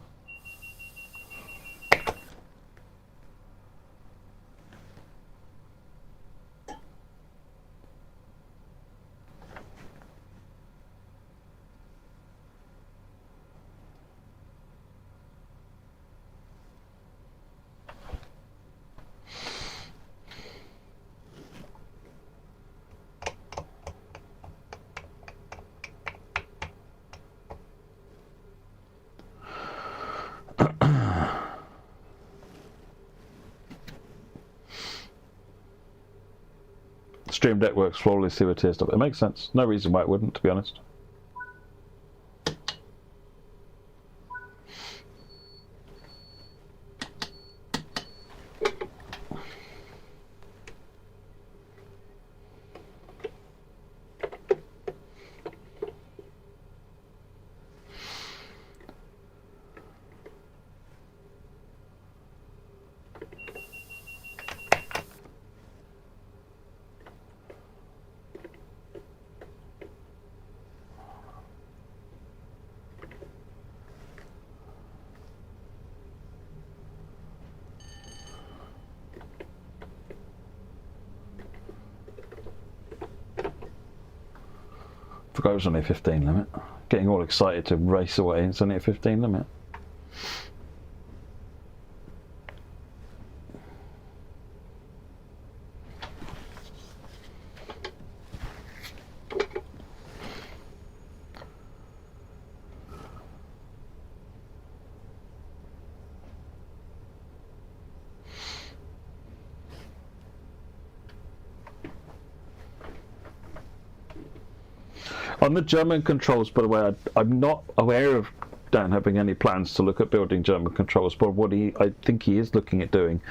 Stream Deck works flawlessly with TS. It makes sense. No reason why it wouldn't, to be honest. Forgot it was only a 15 limit. Getting all excited to race away, it's only a 15 limit. On the German controls, by the way, I'm not aware of Dan having any plans to look at building German controls, but what I think he is looking at doing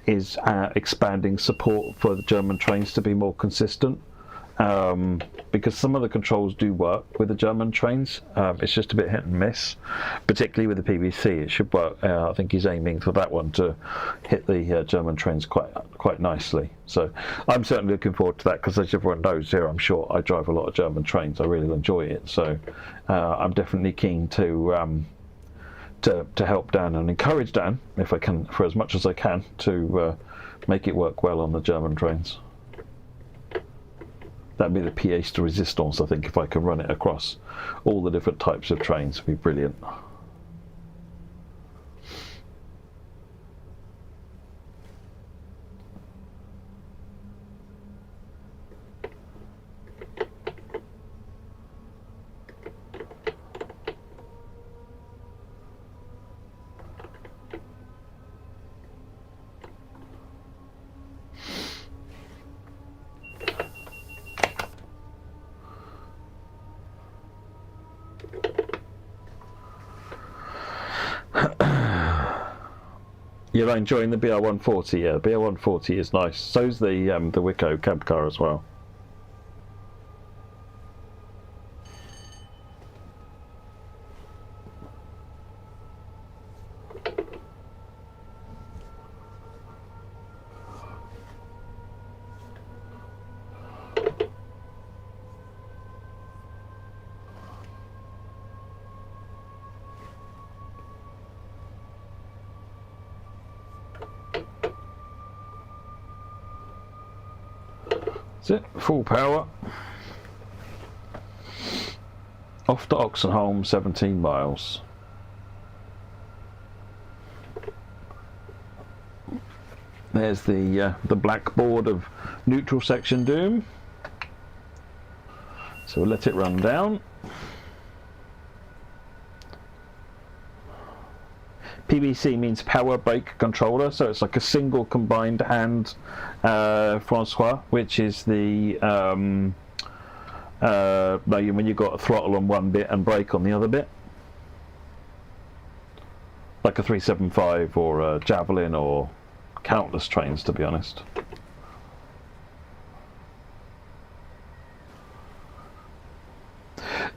is expanding support for the German trains to be more consistent. Because some of the controls do work with the German trains. It's just a bit hit and miss, particularly with the PVC. It should work. I think he's aiming for that one to hit the German trains quite nicely. So I'm certainly looking forward to that, because as everyone knows here, I'm sure I drive a lot of German trains. I really enjoy it. So I'm definitely keen to help Dan and encourage Dan, if I can, for as much as I can, to make it work well on the German trains. That'd be the pièce de résistance, I think, if I could run it across all the different types of trains. It'd be brilliant. You're enjoying the BR140, yeah. The BR140 is nice. So's the Wico cab car as well. That's it, full power. Off to Oxenholme, 17 miles. There's the black board of neutral section doom. So we'll let it run down. PBC means power brake controller, so it's like a single combined hand Francois, which is the when you've got a throttle on one bit and brake on the other bit, like a 375 or a Javelin or countless trains, to be honest.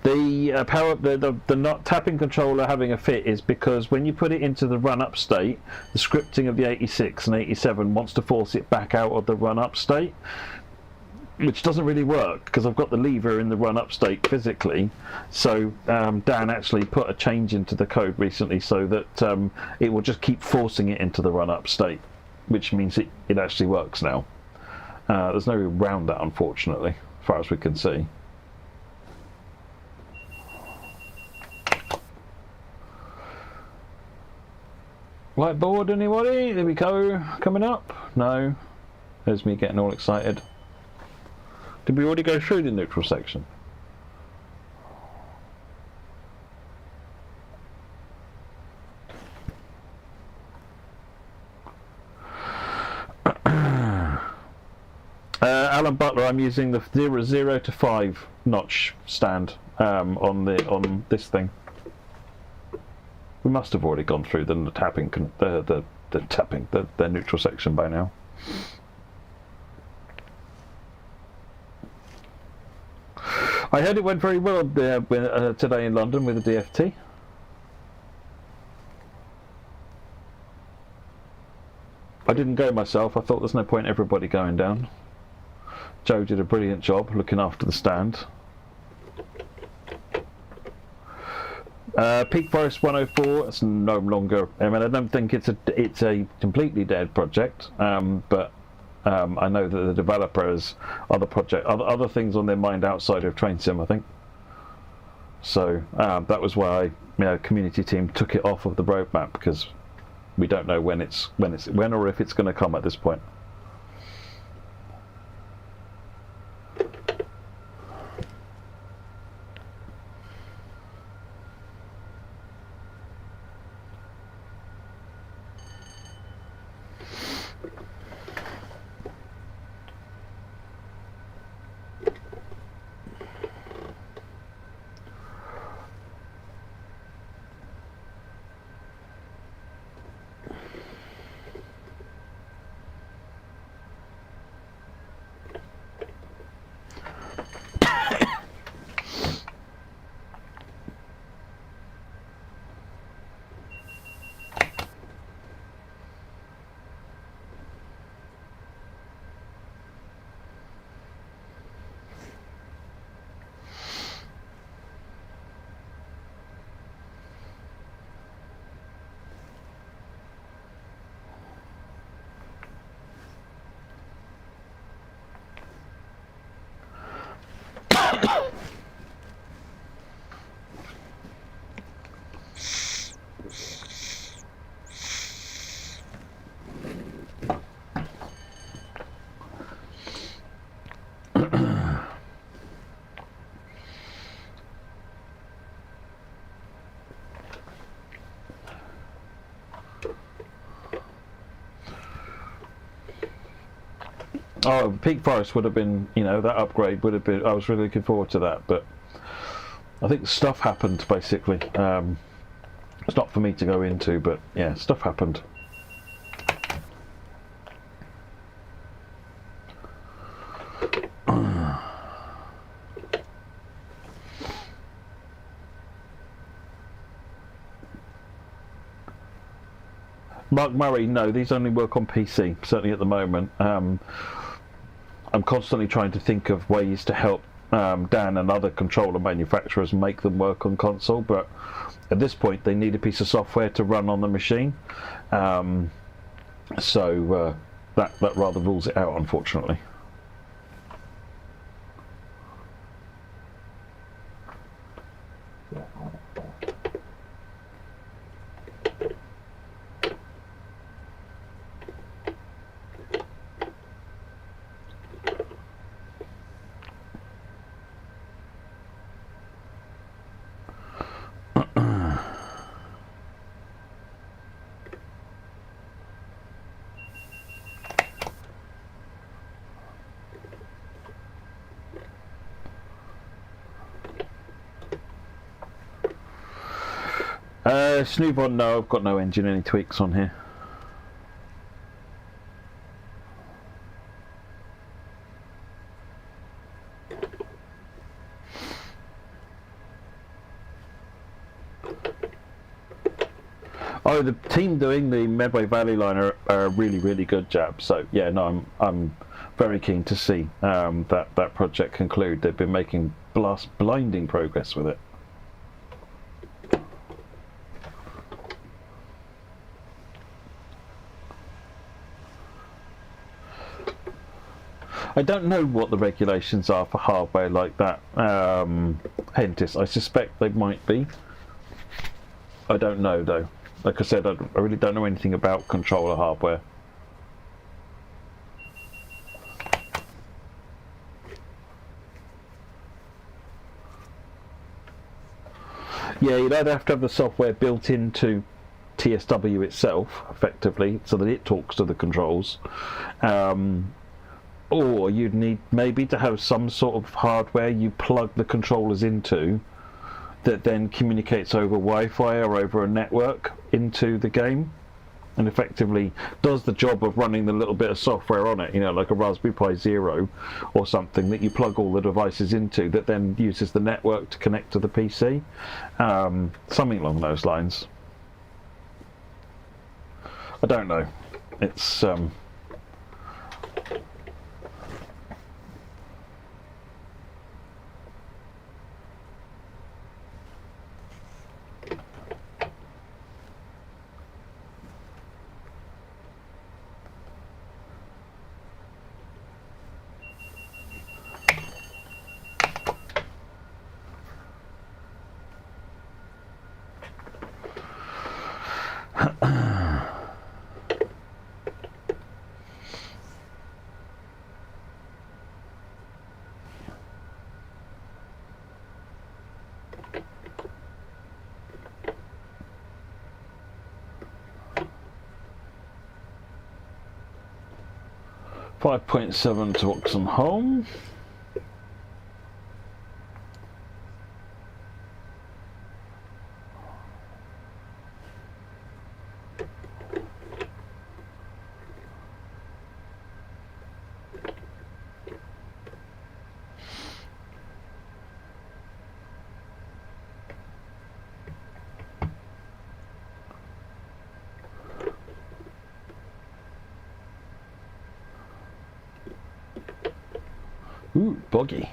The power, the not tapping controller having a fit is because when you put it into the run-up state, the scripting of the 86 and 87 wants to force it back out of the run-up state, which doesn't really work because I've got the lever in the run-up state physically. So Dan actually put a change into the code recently so that it will just keep forcing it into the run-up state, which means it actually works now. There's no way around that, unfortunately, as far as we can see. Whiteboard, anybody? There we go. Coming up? No. There's me getting all excited. Did we already go through the neutral section? Alan Butler, I'm using the 0 to 5 notch stand on this thing. We must have already gone through the neutral section by now. I heard it went very well today in London with the DFT. I didn't go myself. I thought there's no point everybody going down. Joe did a brilliant job looking after the stand. Peak Forest 104. It's no longer. I mean, I don't think it's a completely dead project, but I know that the developer has other things on their mind outside of Train Sim, I think. So that was why community team took it off of the roadmap, because we don't know when or if it's going to come at this point. Oh, Peak Forest would have been, that upgrade would have been. I was really looking forward to that, but I think stuff happened basically. It's not for me to go into, but yeah, stuff happened. Mark Murray, no, these only work on PC, certainly at the moment. I'm constantly trying to think of ways to help Dan and other controller manufacturers make them work on console, but at this point they need a piece of software to run on the machine. So that rather rules it out, unfortunately. Snoobon, no, I've got no engineering tweaks on here. Oh, the team doing the Medway Valley line are a really good job. So yeah, no, I'm very keen to see that project conclude. They've been making blinding progress with it. I don't know what the regulations are for hardware like that, Hentis. I suspect they might be. I don't know though. Like I said, I really don't know anything about controller hardware. Yeah, you'd either have to have the software built into TSW itself, effectively, so that it talks to the controls, or you'd need maybe to have some sort of hardware you plug the controllers into that then communicates over Wi-Fi or over a network into the game, and effectively does the job of running the little bit of software on it, you know, like a Raspberry Pi Zero or something that you plug all the devices into that then uses the network to connect to the PC. Something along those lines. I don't know. It's .7 to Oxen Home. Ooh, buggy.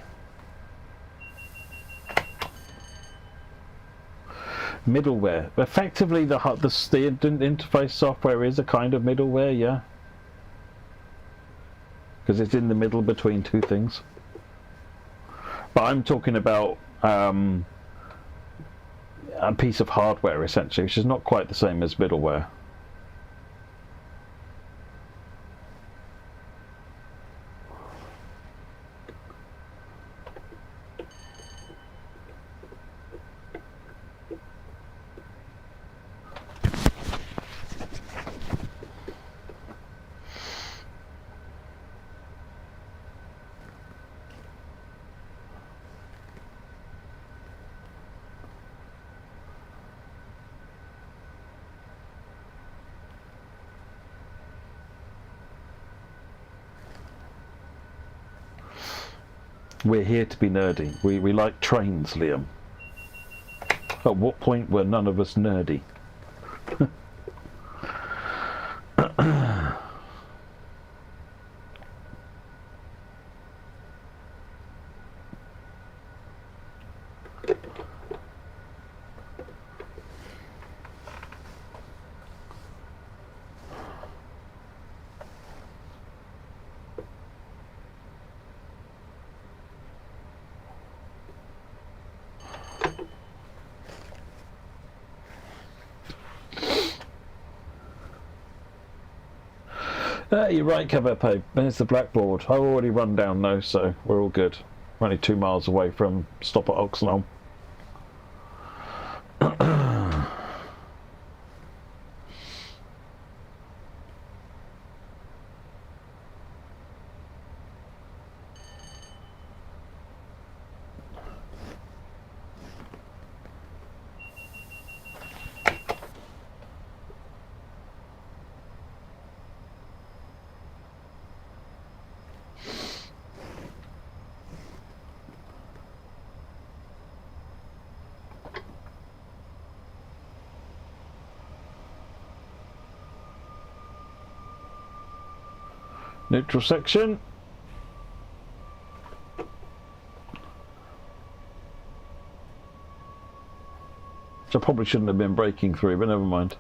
Middleware. Effectively, the interface software is a kind of middleware, yeah. Because it's in the middle between two things. But I'm talking about a piece of hardware, essentially, which is not quite the same as middleware. We're here to be nerdy. We like trains, Liam. At what point were none of us nerdy? You're right, Cavepe. There's the blackboard. I've already run down though, so we're all good. We're only 2 miles away from stop at Oxenholme. Neutral section. Which I probably shouldn't have been breaking through, but never mind.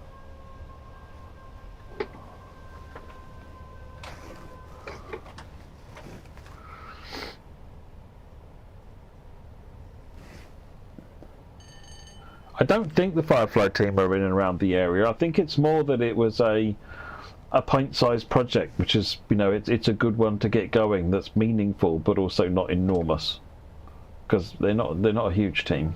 I don't think the Firefly team are in and around the area. I think it's more that it was a pint-sized project, which is, you know, it's a good one to get going. That's meaningful, but also not enormous, because they're not a huge team.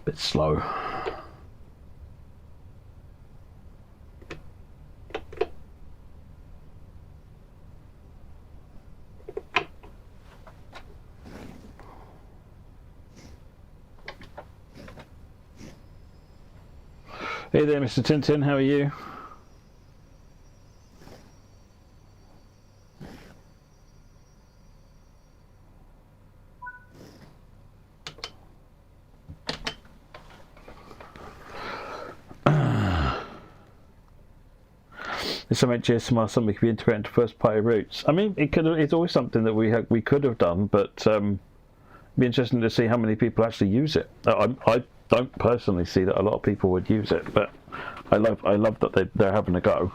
Bit slow. Hey there, Mr. Tintin, how are you? Is something GSMR something could be integrated into first-party routes? I mean, it's always something that we could have done, but it'd be interesting to see how many people actually use it. I don't personally see that a lot of people would use it, but I love that they're having a go.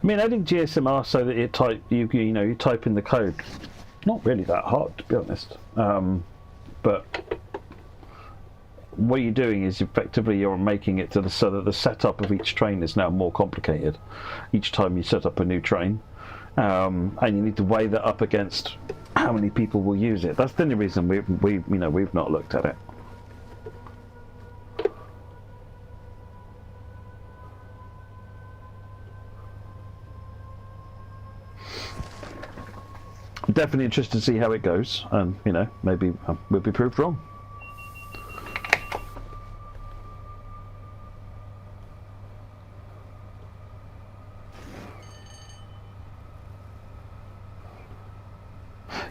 I mean, adding GSMR so that you type in the code, not really that hard, to be honest. But what you're doing is effectively you're making it so that the setup of each train is now more complicated each time you set up a new train, and you need to weigh that up against how many people will use it. That's the only reason we've not looked at it. I'm definitely interested to see how it goes, and maybe we'll be proved wrong.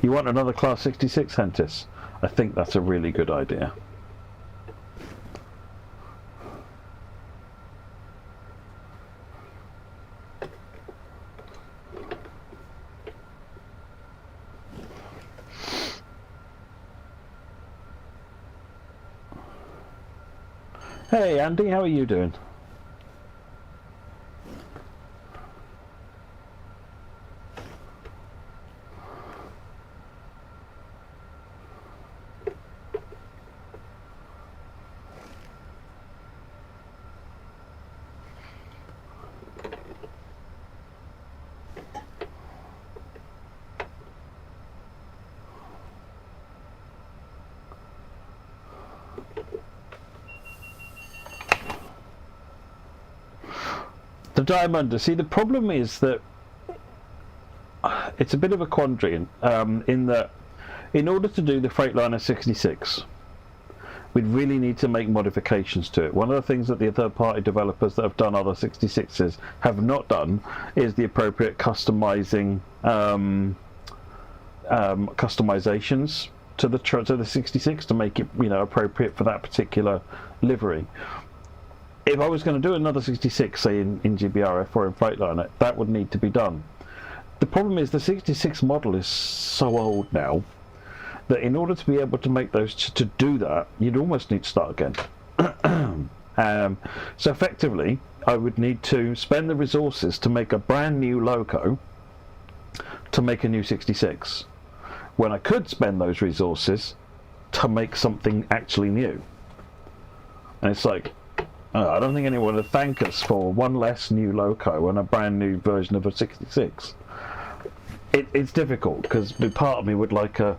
You want another Class 66, Hentis? I think that's a really good idea. Hey Andy, how are you doing? The Diamonda. See, the problem is that it's a bit of a quandary in that in order to do the Freightliner 66, we'd really need to make modifications to it. One of the things that the third-party developers that have done other 66s have not done is the appropriate customizations to the 66 to make it, you know, appropriate for that particular livery. If I was going to do another 66, say in GBRF or in Freightliner, that would need to be done. The problem is the 66 model is so old now that in order to be able to make those, to do that, you'd almost need to start again. So effectively, I would need to spend the resources to make a brand new loco to make a new 66, when I could spend those resources to make something actually new. And it's like, I don't think anyone would thank us for one less new loco and a brand new version of a 66. It's difficult because part of me would like a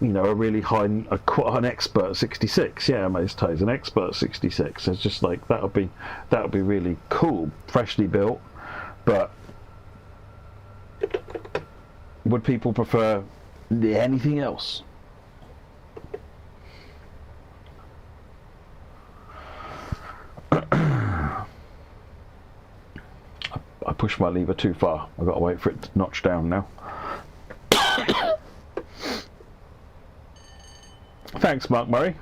really high, an expert 66. Yeah, most times an expert 66. It's just like that would be really cool, freshly built. But would people prefer anything else? I pushed my lever too far. I've got to wait for it to notch down now. Thanks, Mark Murray.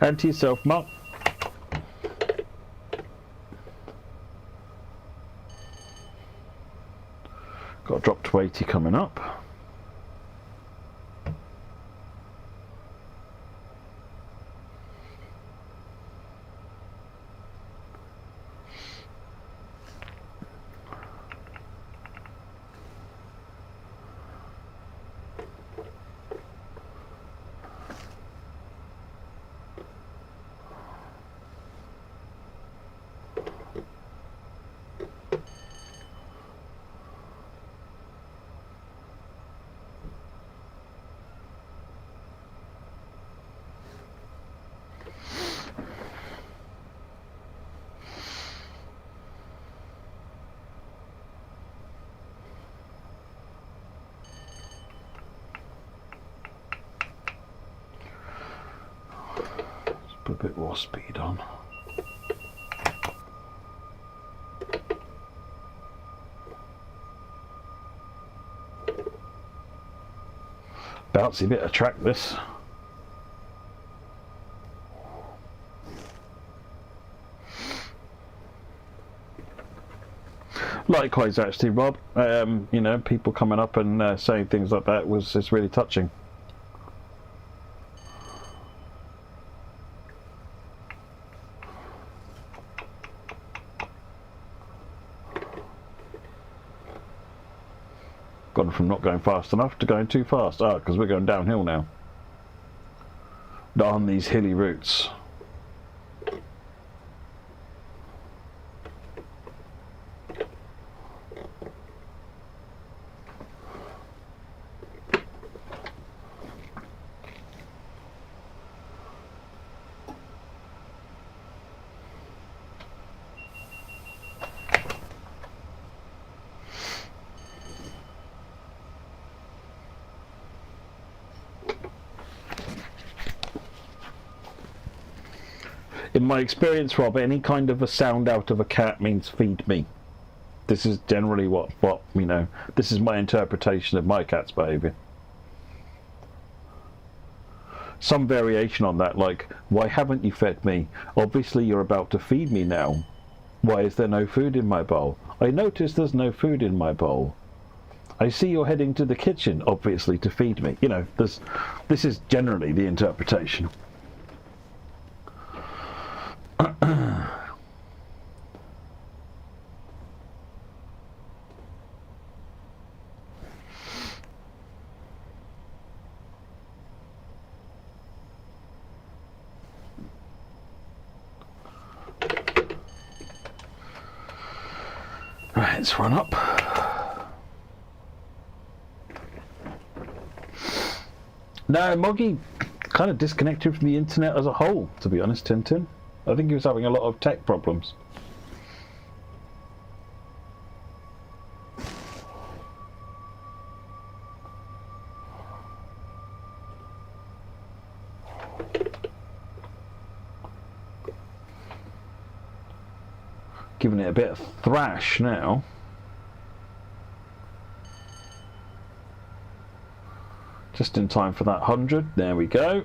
And to yourself, Mark. Got a drop to 80 coming up. Put a bit more speed on. Bouncy bit of track this. Likewise, actually, Rob. You know, people coming up and saying things like that it's really touching. Gone from not going fast enough to going too fast. Because we're going downhill now. Not on these hilly routes. In my experience, Rob, any kind of a sound out of a cat means feed me. This is generally what you know. This is my interpretation of my cat's behaviour. Some variation on that, like, why haven't you fed me? Obviously you're about to feed me now. Why is there no food in my bowl? I notice there's no food in my bowl. I see you're heading to the kitchen, obviously to feed me. You know, this is generally the interpretation. Right, let's run up. No, Moggy kind of disconnected from the internet as a whole, to be honest, Tintin. I think he was having a lot of tech problems. Giving it a bit of thrash now. Just in time for that 100. There we go.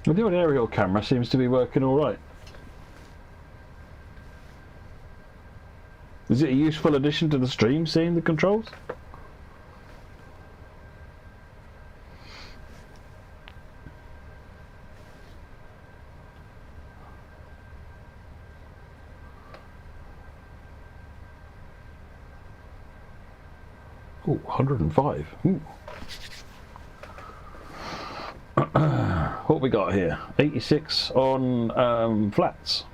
Well, the old aerial camera seems to be working all right. Is it a useful addition to the stream, seeing the controls? Oh, 105. Ooh. What we got here? 86 on flats.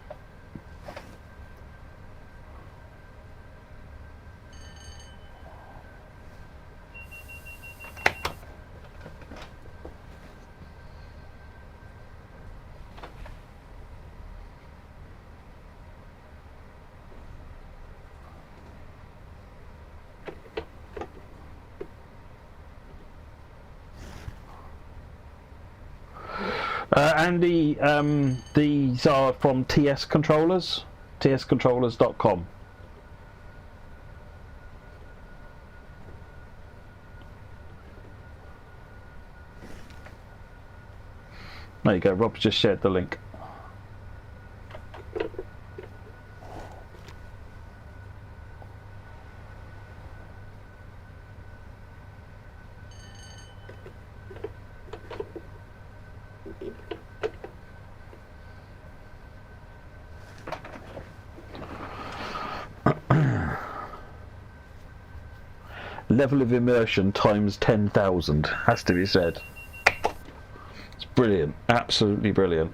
Andy, these are from TS Controllers, tscontrollers.com. There you go, Rob's just shared the link. Level of immersion times 10,000 has to be said. It's brilliant, absolutely brilliant.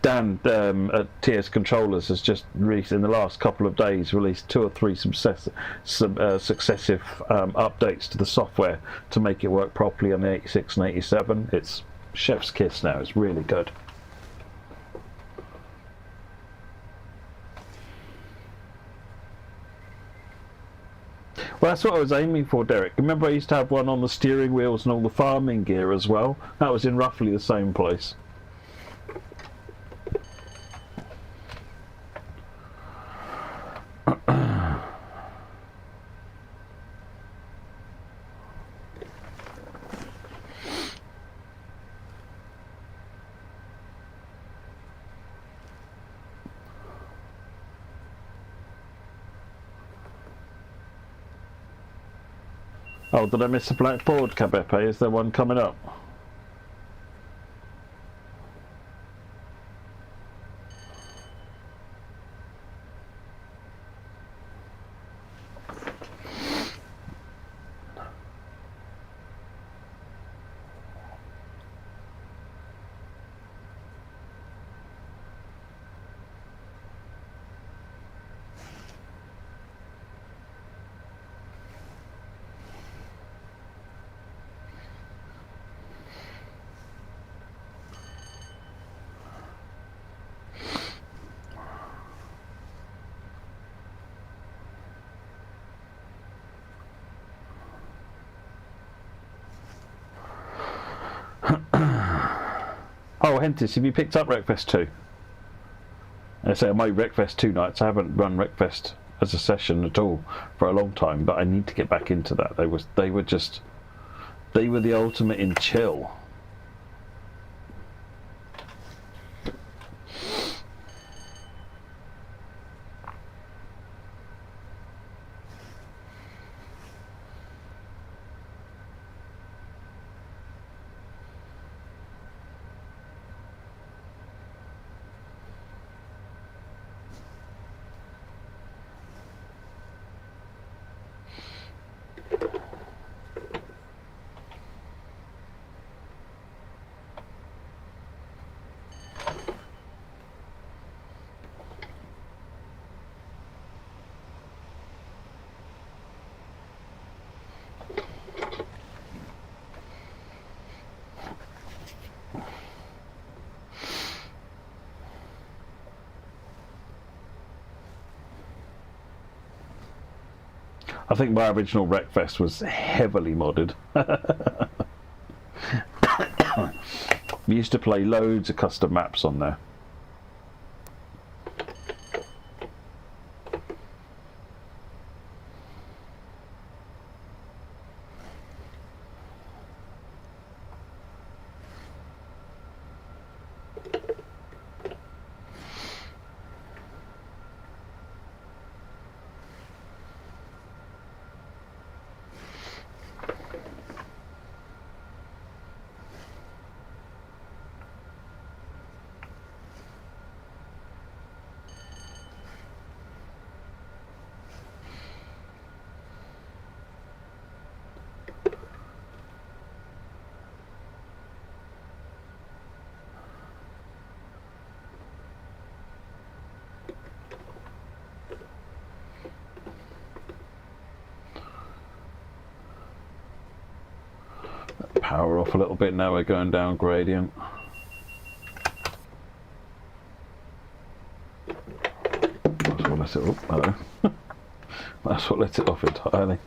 Dan at TS Controllers has just released, in the last couple of days, released 2 or 3 successive updates to the software to make it work properly on the 86 and 87. It's chef's kiss now. It's really good. Well, that's what I was aiming for, Derek. Remember I used to have one on the steering wheels and all the farming gear as well? That was in roughly the same place. Oh, did I miss the black board, Cabepe? Is there one coming up? Oh, Hentis, have you picked up Wreckfest 2? I say on my Wreckfest 2 nights, I haven't run Wreckfest as a session at all for a long time, but I need to get back into that. They were the ultimate in chill. I think my original Wreckfest was heavily modded. We used to play loads of custom maps on there. Power off a little bit, now we're going down gradient. That's what let it up. Hello. That's what let it off entirely.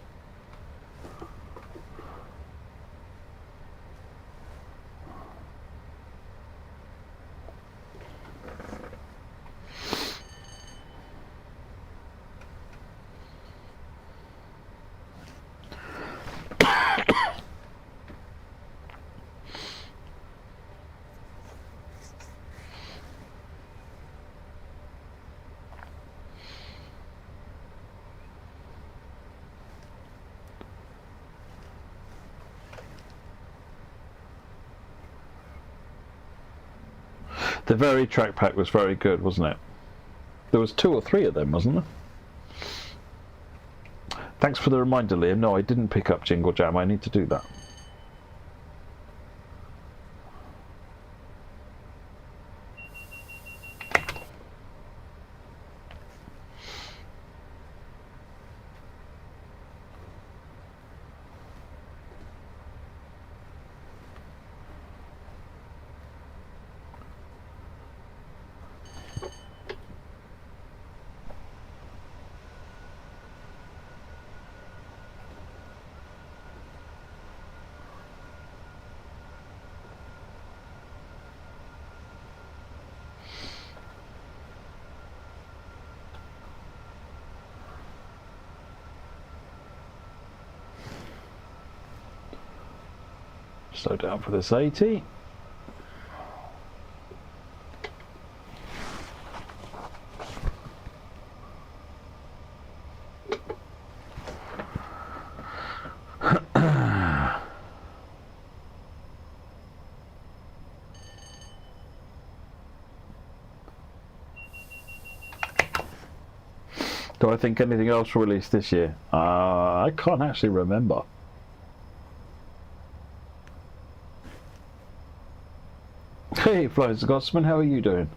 The very track pack was very good, wasn't it? There was 2 or 3 of them, wasn't there? Thanks for the reminder, Liam. No, I didn't pick up Jingle Jam. I need to do that. Slow down for this 80. Do I think anything else released this year? I can't actually remember. Hey, Flying Scotsman, how are you doing?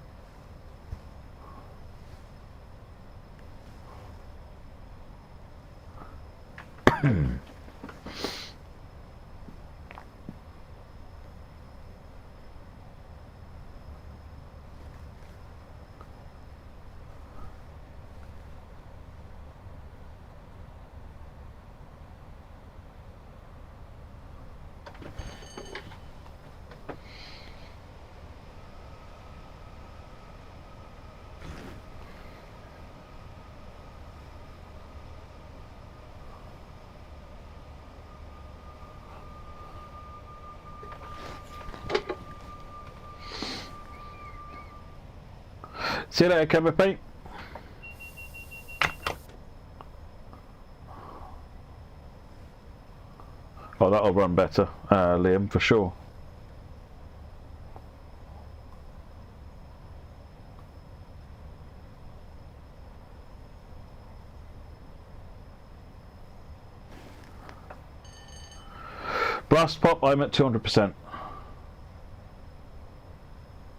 See you later, Kevin Pete. Oh, that'll run better, Liam, for sure. Blast Pop, I'm at 200%.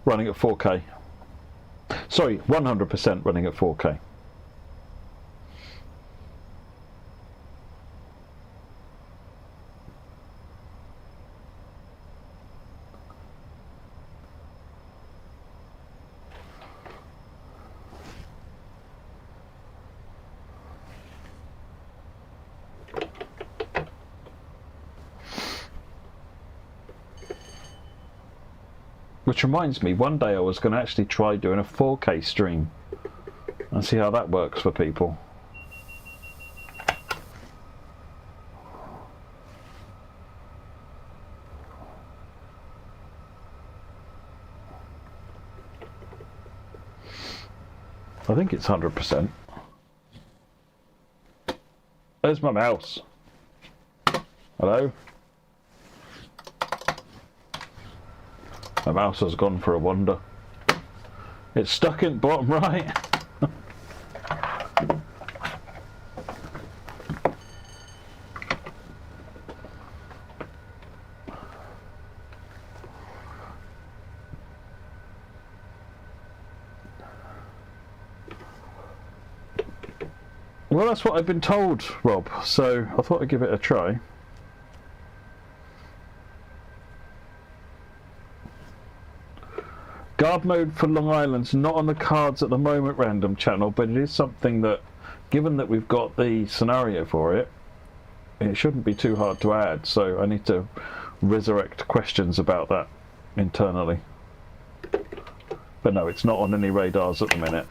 Running at 4K. Sorry, 100% running at 4K. Which reminds me, one day I was going to actually try doing a 4K stream and see how that works for people. I think it's 100%. There's my mouse. Hello? My mouse has gone for a wander. It's stuck in bottom right. Well, that's what I've been told, Rob, so I thought I'd give it a try. Guard mode for Long Island's not on the cards at the moment, Random Channel, but it is something that, given that we've got the scenario for it, it shouldn't be too hard to add, so I need to resurrect questions about that internally. But no, it's not on any radars at the minute.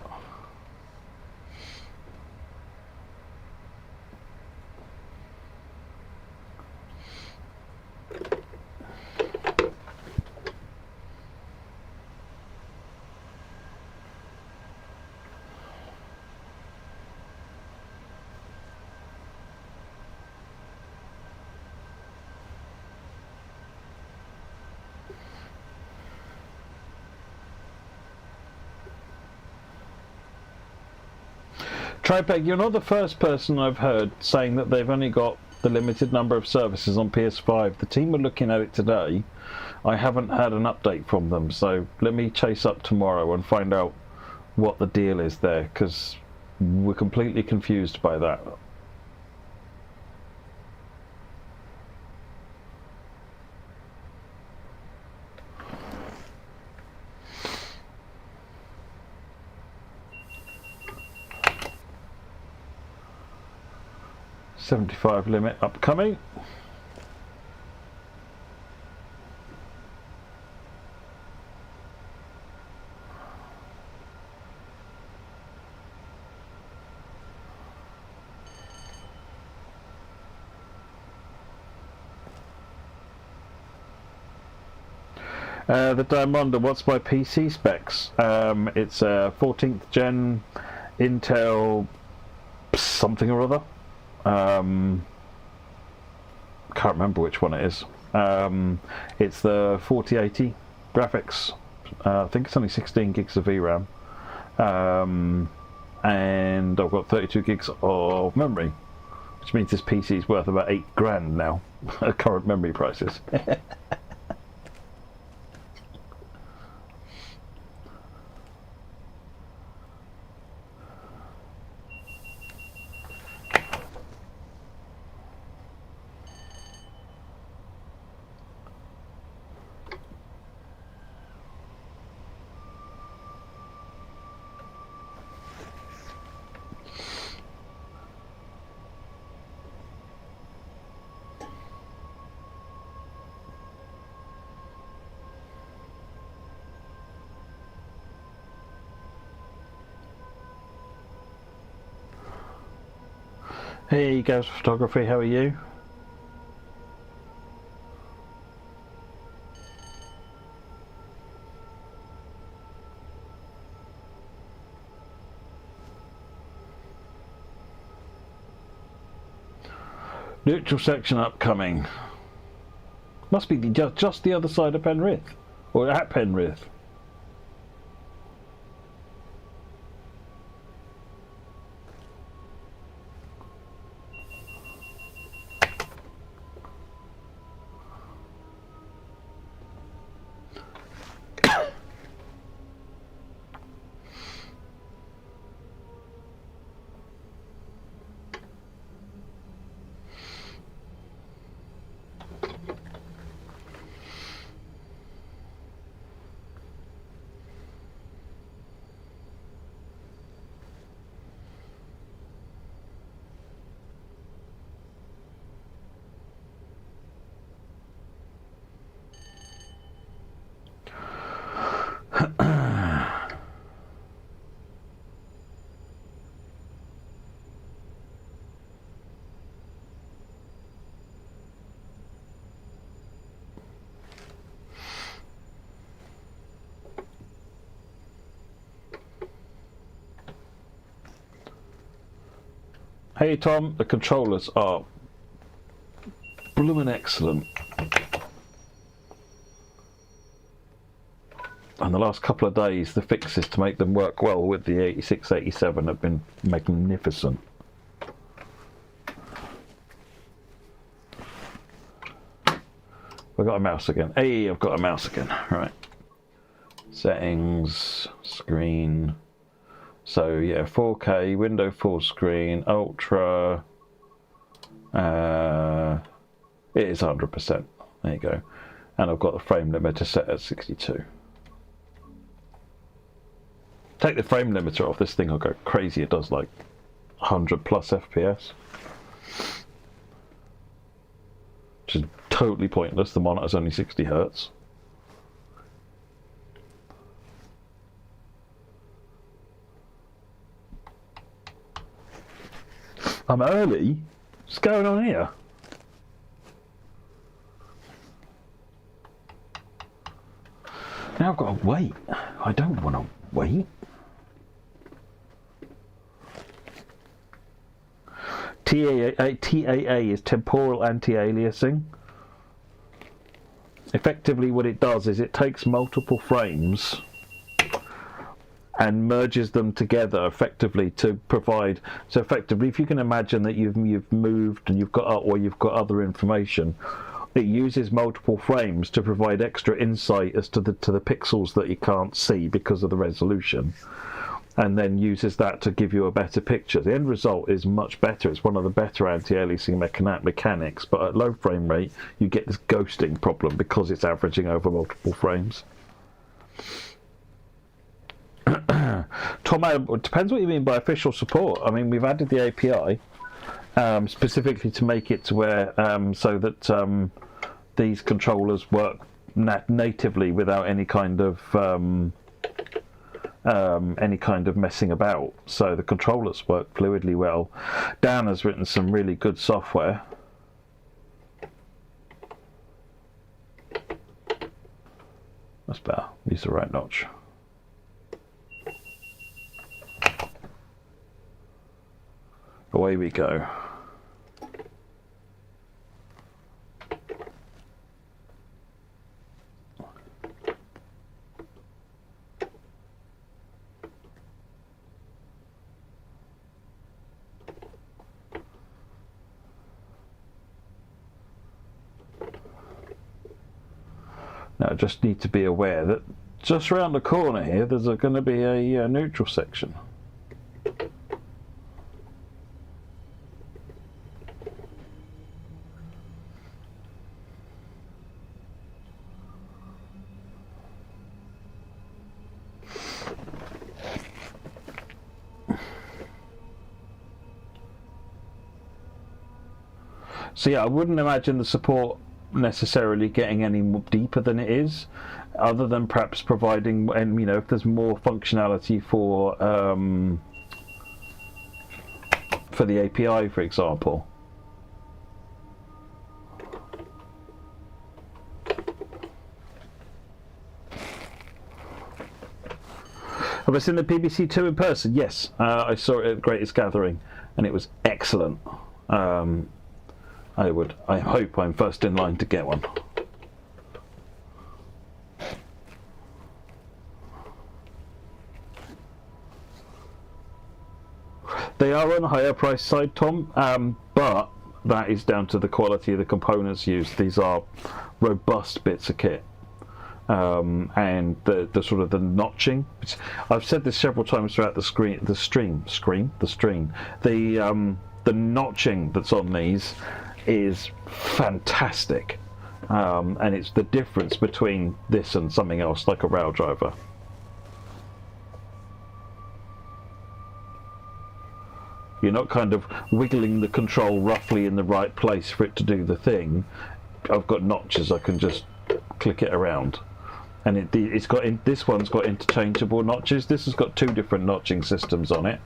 Tripeg, you're not the first person I've heard saying that they've only got the limited number of services on PS5. The team were looking at it today. I haven't had an update from them, so let me chase up tomorrow and find out what the deal is there, because we're completely confused by that. $75 limit upcoming. The Diamond, what's my PC specs? It's a 14th gen Intel something or other. Can't remember which one it is. It's the 4080 graphics. I think it's only 16 gigs of VRAM. And I've got 32 gigs of memory, which means this PC is worth about £8,000 now at current memory prices. Hey guys, photography, how are you? Neutral section upcoming. Must be just the other side of Penrith. Or at Penrith. Hey Tom, the controllers are bloomin' excellent. And the last couple of days, the fixes to make them work well with the 86, 87 have been magnificent. I've got a mouse again. Hey, I've got a mouse again. Right. Settings, screen. So yeah, 4K, window full screen, ultra. It is 100%. There you go. And I've got the frame limiter set at 62. Take the frame limiter off, this thing will go crazy. It does like 100 plus FPS. Which is totally pointless. The monitor's only 60 Hertz. I'm early? What's going on here? Now I've got to wait. I don't want to wait. TAA is temporal anti-aliasing. Effectively what it does is it takes multiple frames and merges them together effectively to provide. So effectively, if you can imagine that you've moved and you've got other information, it uses multiple frames to provide extra insight as to the pixels that you can't see because of the resolution, and then uses that to give you a better picture. The end result is much better. It's one of the better anti-aliasing mechanics, but at low frame rate you get this ghosting problem because it's averaging over multiple frames. Tom, it depends what you mean by official support. I mean, we've added the API specifically to make it to where so that these controllers work natively without any kind of messing about. So the controllers work fluidly well. Dan has written some really good software. That's better. Use the right notch. Away we go. Now I just need to be aware that just around the corner here there's going to be a neutral section. So yeah, I wouldn't imagine the support necessarily getting any more deeper than it is, other than perhaps providing, and if there's more functionality for the API, for example. Have I seen the BBC 2 in person? Yes, I saw it at Greatest Gathering, and it was excellent. I hope I'm first in line to get one. They are on the higher price side, Tom, but that is down to the quality of the components used. These are robust bits of kit, and the sort of the notching. I've said this several times throughout the stream. The notching that's on these is fantastic, and it's the difference between this and something else like a rail driver. You're not kind of wiggling the control roughly in the right place for it to do the thing. I've got notches, I can just click it around. And this one's got interchangeable notches. This has got 2 different notching systems on it.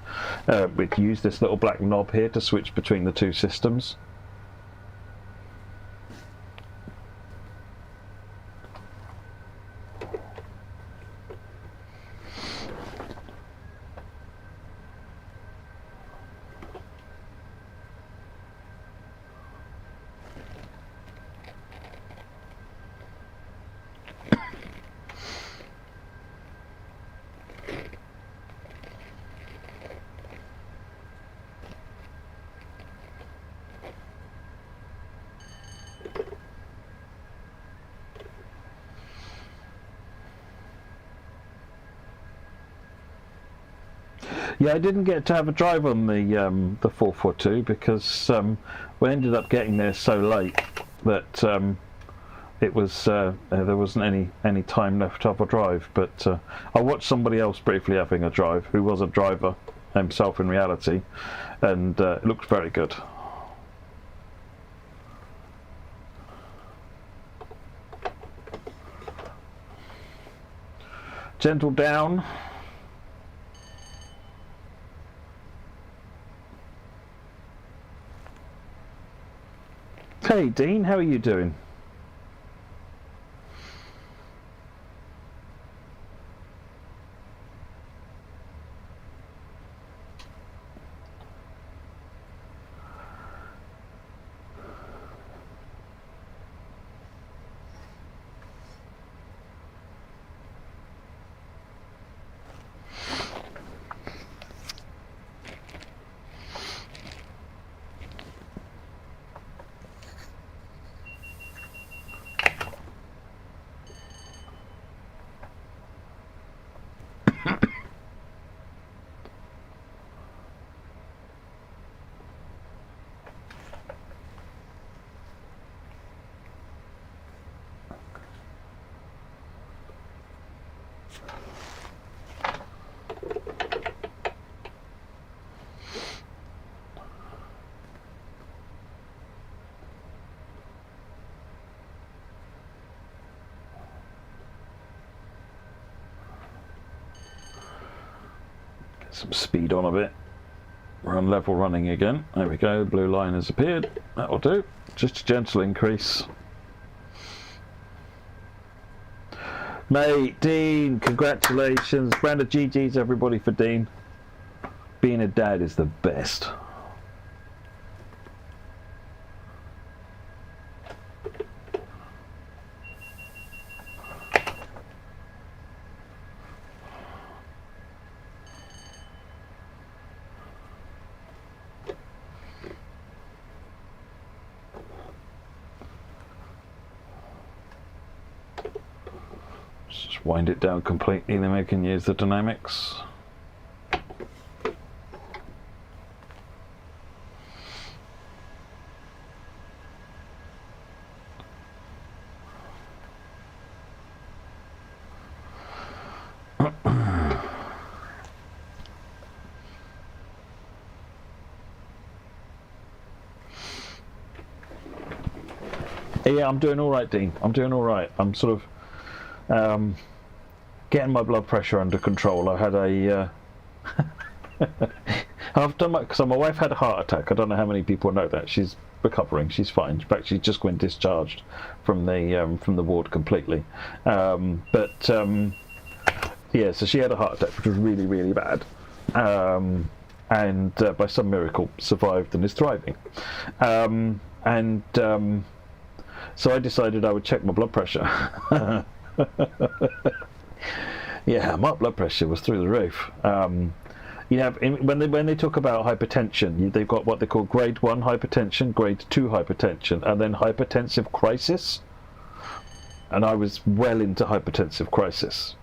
We use this little black knob here to switch between the 2 systems. Yeah, I didn't get to have a drive on the 442 because we ended up getting there so late that it was there wasn't any time left to have a drive. But I watched somebody else briefly having a drive who was a driver himself in reality, and it looked very good. Gentle down. Hey Dean, how are you doing? Some speed on a bit. We're on level running again. There we go, the blue line has appeared. That'll do. Just a gentle increase. Mate, Dean, congratulations. Round of GG's everybody for Dean. Being a dad is the best. Just wind it down completely, then we can use the dynamics. Yeah, I'm doing all right, Dean. I'm doing all right. I'm sort of getting my blood pressure under control. I had a I've done my, so my wife had a heart attack. I don't know how many people know that. She's recovering. She's fine. In fact, she's just been discharged from the ward completely. Yeah, so she had a heart attack, which was really, really bad. And by some miracle survived and is thriving. and so I decided I would check my blood pressure. Yeah, my blood pressure was through the roof. You know, when they talk about hypertension, they've got what they call grade 1 hypertension, grade 2 hypertension, and then hypertensive crisis. And I was well into hypertensive crisis.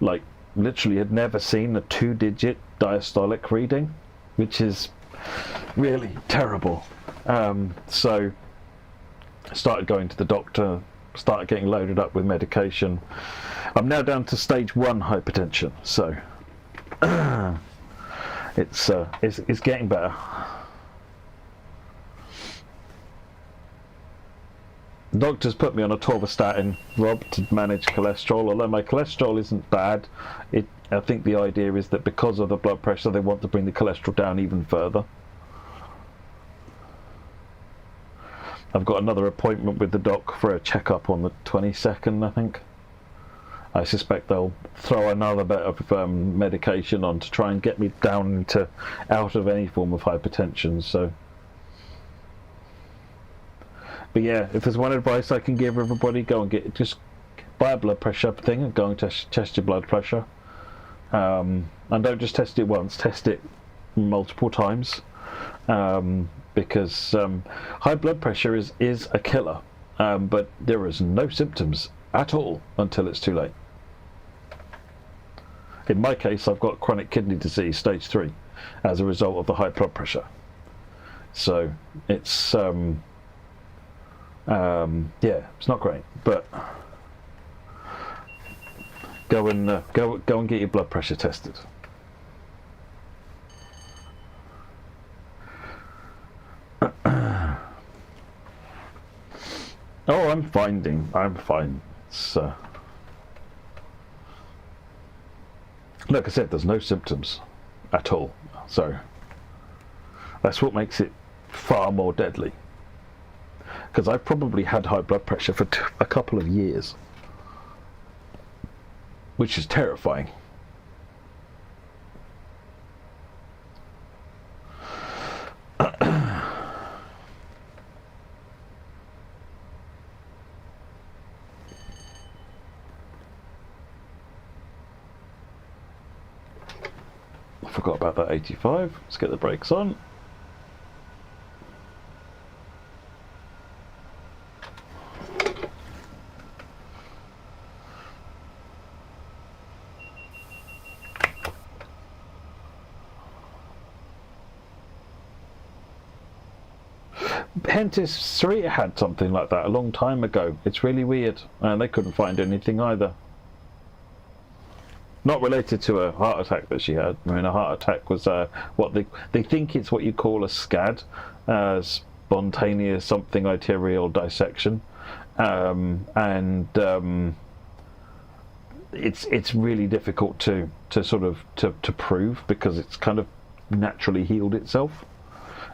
Like, literally had never seen a 2-digit diastolic reading, which is really terrible. So I started going to the doctor, started getting loaded up with medication. I'm now down to stage 1 hypertension, so it's getting better. The doctor's put me on a torvastatin, Rob, to manage cholesterol. Although my cholesterol isn't bad, I think the idea is that because of the blood pressure, they want to bring the cholesterol down even further. I've got another appointment with the doc for a checkup on the 22nd, I think. I suspect they'll throw another bit of medication on to try and get me down out of any form of hypertension. So. But yeah, if there's one advice I can give everybody, go and just buy a blood pressure thing and go and test your blood pressure. And don't just test it once, test it multiple times. Because high blood pressure is a killer, but there is no symptoms at all until it's too late. In my case, I've got chronic kidney disease, stage 3, as a result of the high blood pressure. So it's yeah, it's not great, but go and get your blood pressure tested. Oh, I'm fine. So, like I said, there's no symptoms at all, so that's what makes it far more deadly. Because I've probably had high blood pressure for a couple of years, which is terrifying. I forgot about that 85. Let's get the brakes on. Hentis Sarita had something like that a long time ago. It's really weird, and they couldn't find anything either. Not related to a heart attack that she had. I mean, a heart attack was what they think it's what you call a SCAD, spontaneous something arterial dissection, it's really difficult to prove because it's kind of naturally healed itself.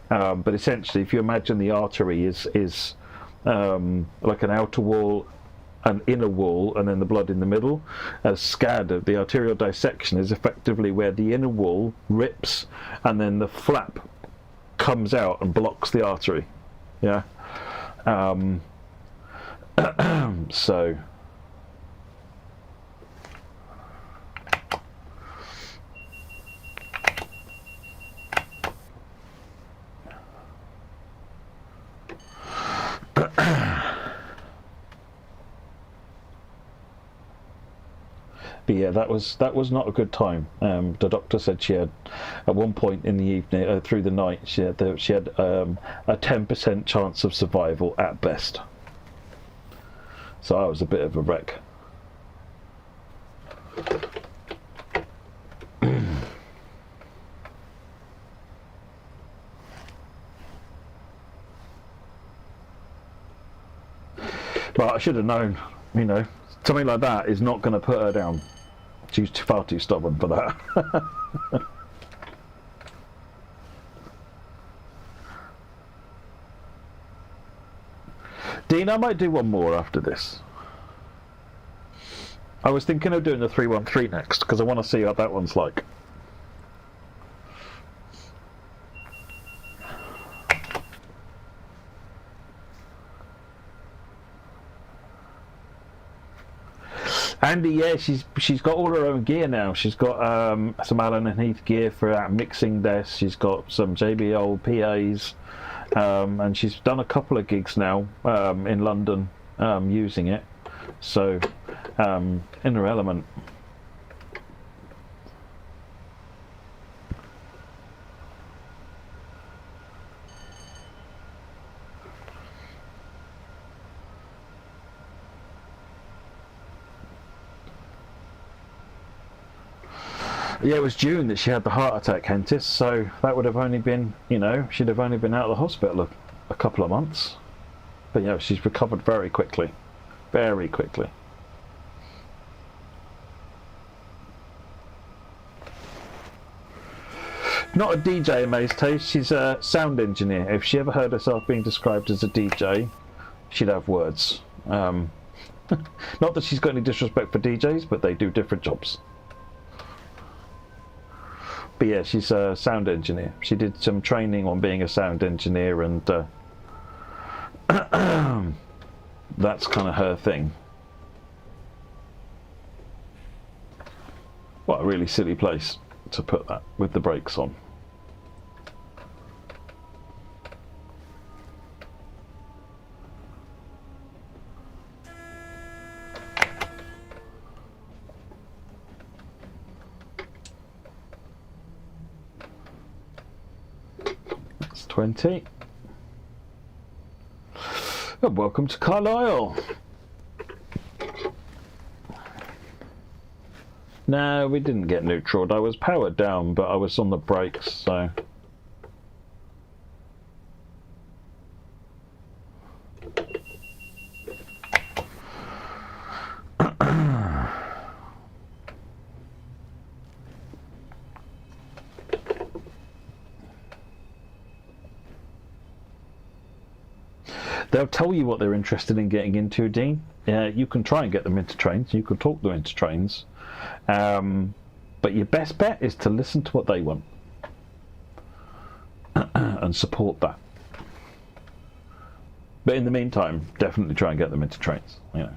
But essentially, if you imagine the artery is like an outer wall, an inner wall, and then the blood in the middle, a SCAD, the arterial dissection, is effectively where the inner wall rips and then the flap comes out and blocks the artery. Yeah. So. But yeah, that was not a good time. The doctor said she had, at one point in the evening, through the night, she had a 10% chance of survival at best. So I was a bit of a wreck. But I should have known, you know, something like that is not going to put her down. She's far too stubborn for that. Dean, I might do one more after this. I was thinking of doing the 313 next, because I want to see what that one's like. Andy, yeah, she's got all her own gear now. She's got some Allen and Heath gear for our mixing desk. She's got some JBL PAs, and she's done a couple of gigs now in London using it. So in her element. Yeah, it was June that she had the heart attack, Hentis, so that would have only been, you know, she'd have only been out of the hospital a couple of months. But, you know, she's recovered very quickly. Very quickly. Not a DJ, May's taste, she's a sound engineer. If she ever heard herself being described as a DJ, she'd have words. Not that she's got any disrespect for DJs, but they do different jobs. But yeah, she's a sound engineer. She did some training on being a sound engineer, and that's kind of her thing. What a really silly place to put that with the brakes on. That's 20. And welcome to Carlisle. No, we didn't get neutral. I was powered down, but I was on the brakes, so. They'll tell you what they're interested in getting into, Dean. You can try and get them into trains. You can talk them into trains. But your best bet is to listen to what they want and support that. But in the meantime, definitely try and get them into trains. You know.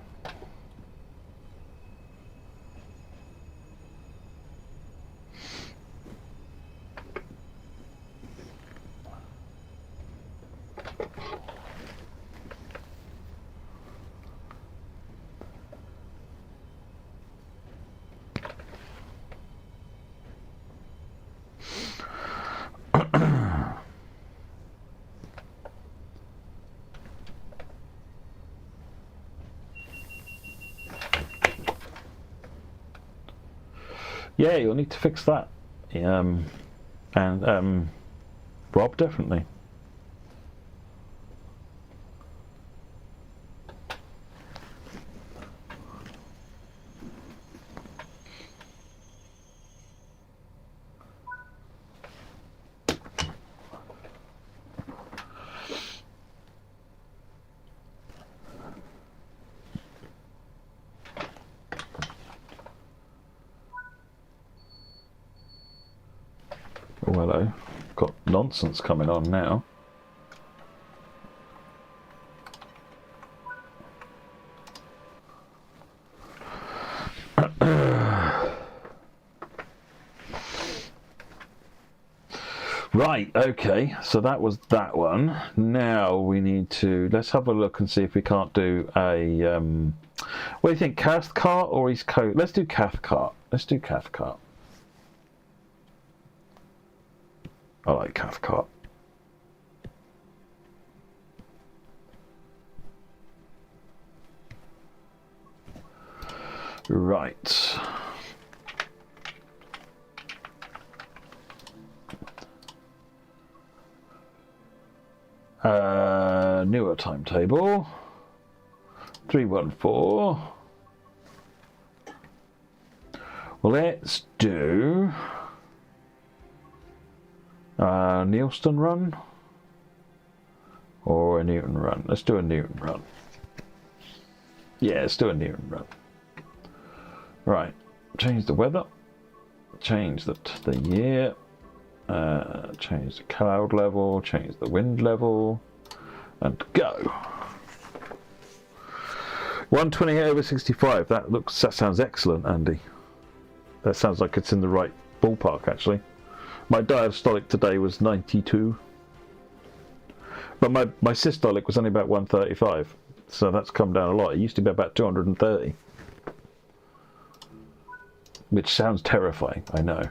Yeah, you'll need to fix that. And Rob, definitely. Oh, hello. Got nonsense coming on now. Right, okay, so that was that one. Now we need to, let's have a look and see if we can't do a, what do you think, Cathcart or East Coast? Let's do Cathcart. Let's do Cathcart. I like Cathcart. Right. Newer timetable. 314. Well, let's do Neilston run or a Newton run. Let's do a Newton run. Yeah, let's do a Newton run. Right, change the weather, change the year, change the cloud level, change the wind level, and go. 128/65. That sounds excellent, Andy. That sounds like it's in the right ballpark, actually. My diastolic today was 92, but my systolic was only about 135, so that's come down a lot. It used to be about 230, which sounds terrifying, I know.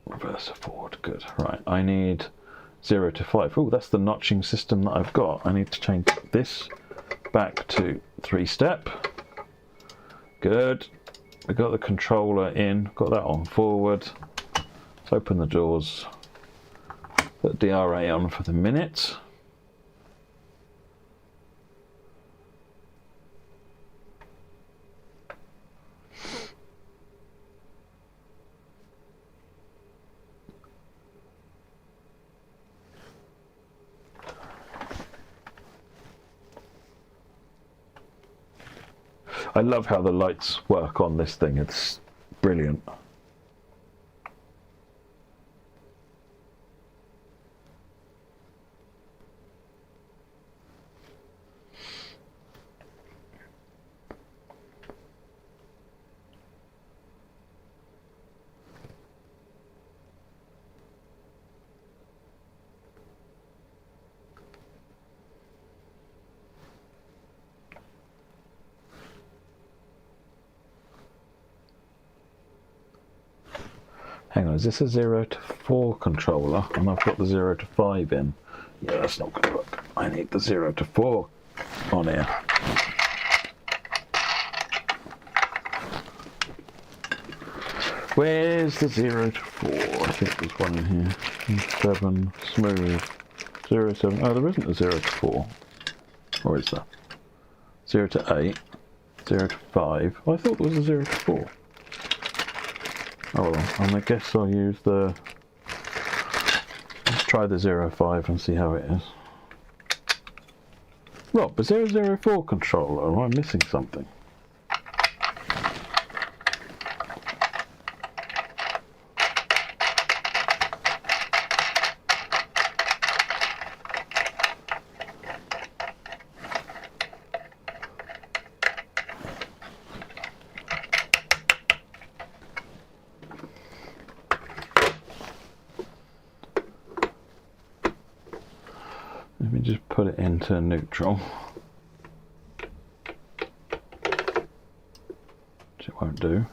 Reverse forward, good. Right, I need 0 to 5. Oh, that's the notching system that I've got. I need to change this back to 3-step. Good. I got the controller in, got that on forward. Let's open the doors. Put DRA on for the minute. I love how the lights work on this thing, it's brilliant. Hang on, is this a 0 to 4 controller? And I've got the 0 to 5 in. Yeah, that's not going to work. I need the 0 to 4 on here. Where's the 0 to 4? I think there's one in here. 7, smooth. 0, 7. Oh, there isn't a 0 to 4. Or is there? 0 to 8. 0 to 5. Oh, I thought there was a 0 to 4. Oh well, and I guess I'll use the... Let's try the 05 and see how it is. Rob, is there a 004 controller or am I missing something? Let me just put it into neutral. Which it won't do.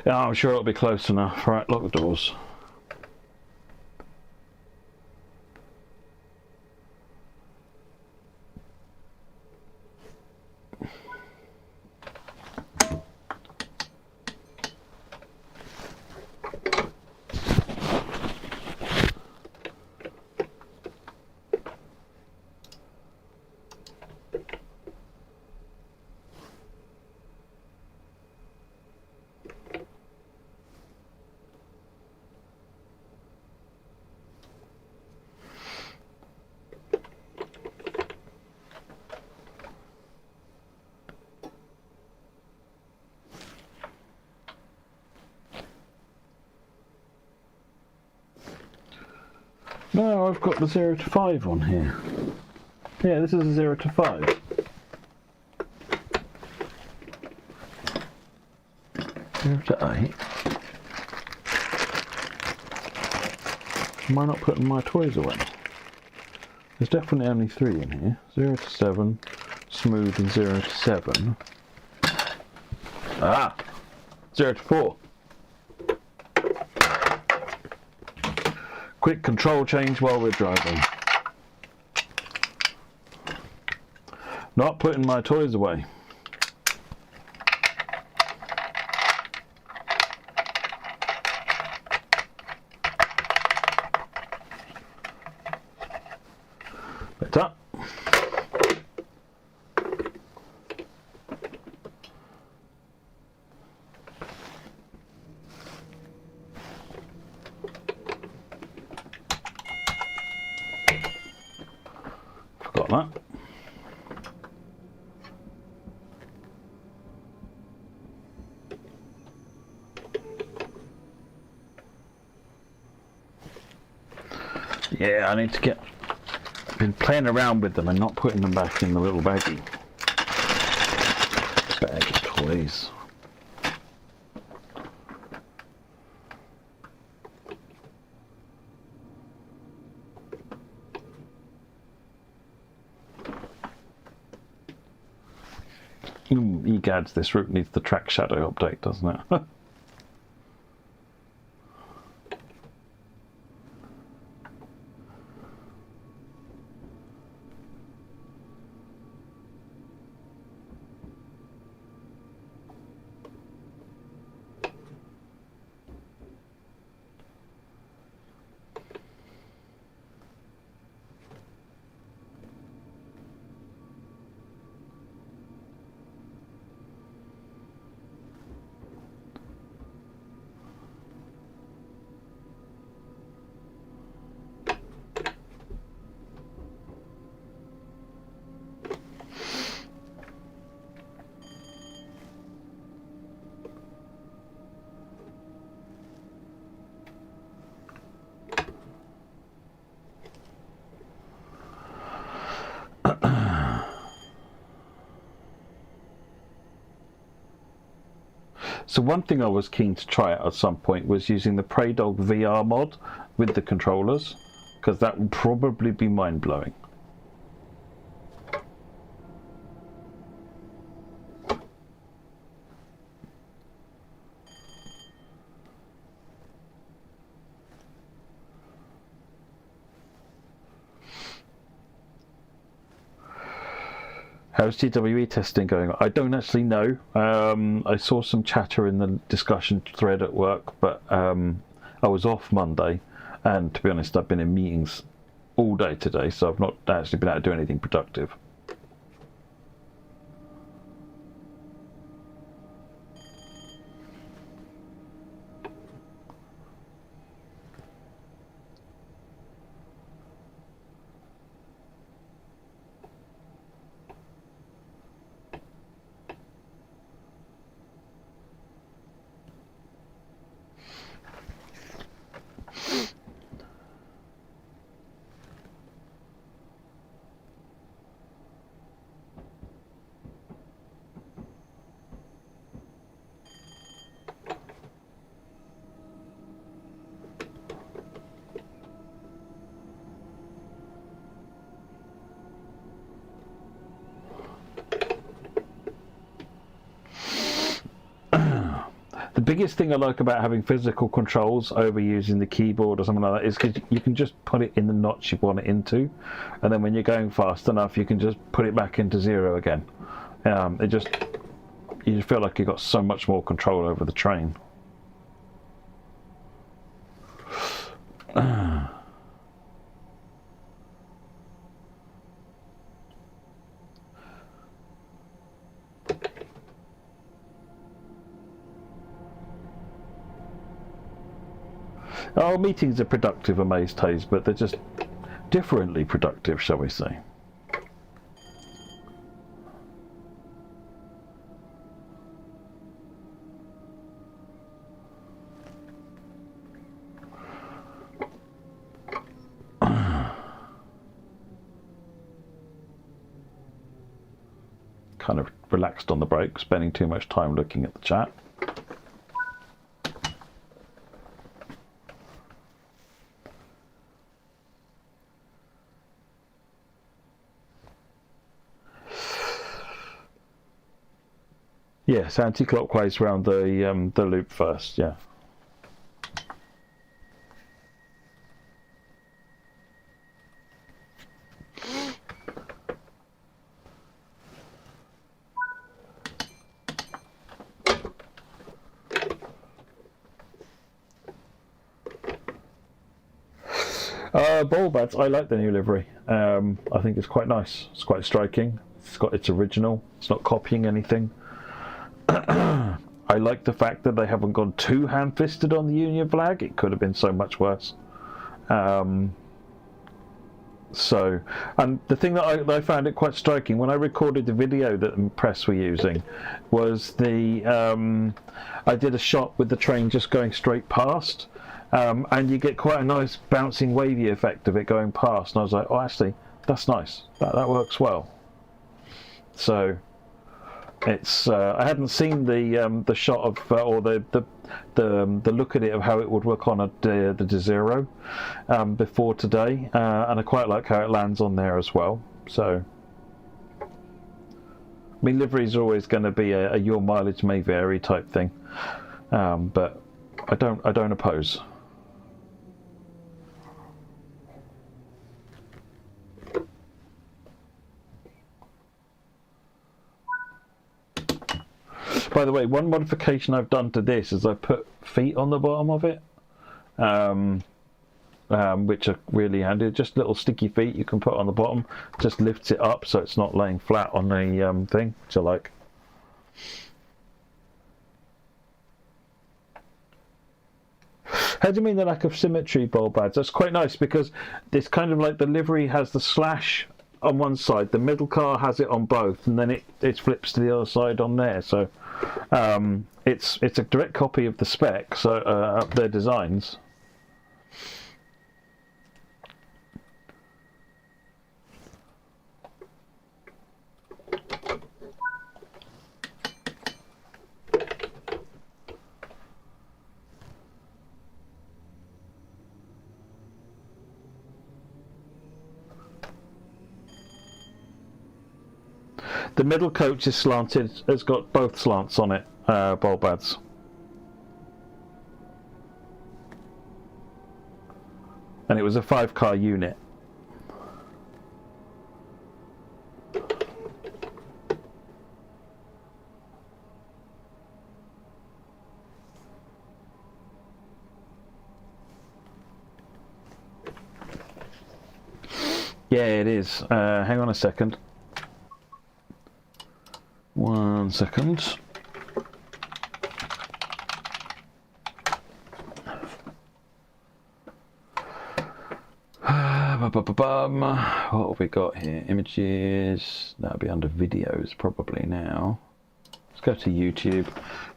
Yeah, I'm sure it'll be close enough. Right, lock the doors. No, I've got the 0 to 5 on here. Yeah, this is a 0 to 5. 0 to 8. Am I not putting my toys away? There's definitely only 3 in here. 0 to 7, smooth, and 0 to 7. Ah! 0 to 4. Quick control change while we're driving. Not putting my toys away. Better. Forgot that. Yeah, I need to get... I've been playing around with them and not putting them back in the little baggie. Bag of toys. Egads, this route needs the track shadow update, doesn't it? So one thing I was keen to try out at some point was using the Praydog VR mod with the controllers, because that would probably be mind-blowing. How's TWE testing going? I don't actually know. I saw some chatter in the discussion thread at work, but I was off Monday, and to be honest, I've been in meetings all day today, so I've not actually been able to do anything productive. The biggest thing I like about having physical controls over using the keyboard or something like that is because you can just put it in the notch you want it into, and then when you're going fast enough you can just put it back into zero again. You just feel like you've got so much more control over the train. Our meetings are productive, Amazed Haze, but they're just differently productive, shall we say. Kind of relaxed on the break, spending too much time looking at the chat. Yes, anti-clockwise round the loop first, yeah. Ball bats, I like the new livery. I think it's quite nice. It's quite striking. It's original. It's not copying anything. I like the fact that they haven't gone too ham-fisted on the Union flag. It could have been so much worse. And the thing that I found it quite striking when I recorded the video that the press were using was I did a shot with the train just going straight past, and you get quite a nice bouncing wavy effect of it going past. And I was like, oh, actually, that's nice. That works well. So it's I hadn't seen the shot of or the look at it of how it would work on the Desiro before today, and I quite like how it lands on there as well. So I mean, liveries are always going to be a your mileage may vary type thing, but I don't oppose. By the way, one modification I've done to this is I put feet on the bottom of it, which are really handy. Just little sticky feet you can put on the bottom. Just lifts it up so it's not laying flat on the thing, which I like. How do you mean the lack of symmetry, Bulbads? That's quite nice because it's kind of like the livery has the slash on one side, the middle car has it on both, and then it flips to the other side on there. So it's a direct copy of the spec, so of their designs. The middle coach is slanted, has got both slants on it, Bulbads. And it was a 5-car unit. Yeah, it is. Hang on a second. 1 second. What have we got here? Images. That'll be under videos probably now. Let's go to YouTube.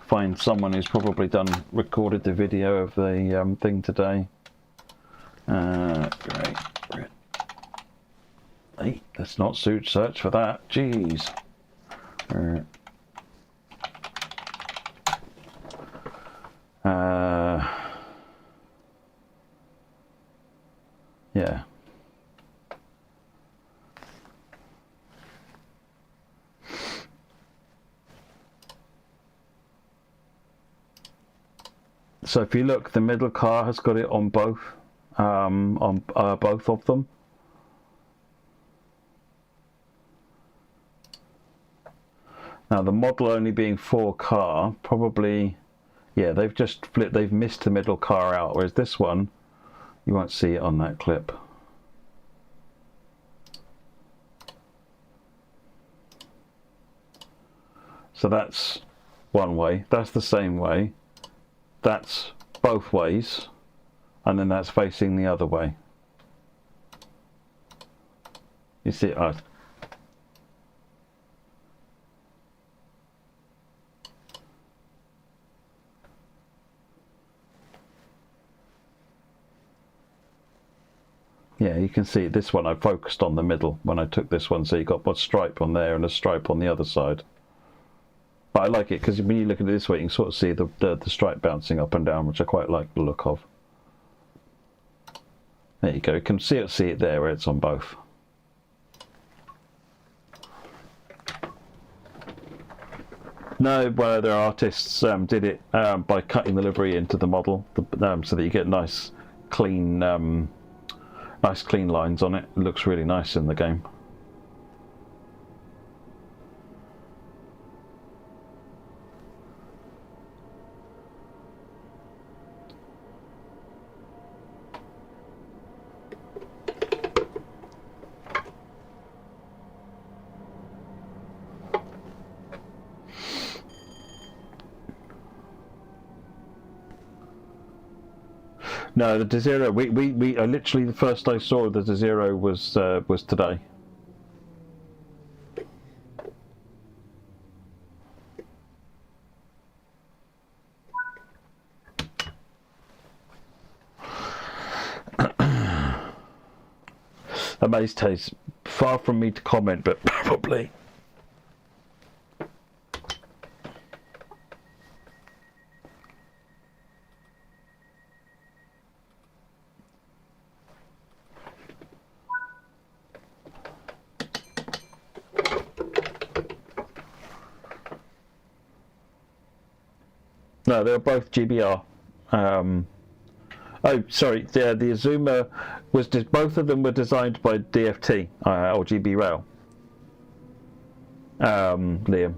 Find someone who's probably recorded the video of the thing today. Great. Hey, let's not search for that. Jeez. Yeah. So if you look, the middle car has got it on both, both of them. Now the model only being 4-car, probably, yeah, they've missed the middle car out, whereas this one, you won't see it on that clip. So that's one way, that's the same way, that's both ways, and then that's facing the other way. You see, yeah, you can see this one I focused on the middle when I took this one, so you got one stripe on there and a stripe on the other side. But I like it because when you look at it this way, you can sort of see the stripe bouncing up and down, which I quite like the look of. There you go, you can see it there where it's on both. No, one of their artists did it by cutting the livery into the model, so that you get nice clean lines on it. It looks really nice in the game. No, the Desiro. We literally the first I saw the Desiro was today. Amaze taste. Far from me to comment, but probably. No, they're both GBR. Oh, sorry. The Azuma was both of them were designed by DFT or GB Rail. Liam.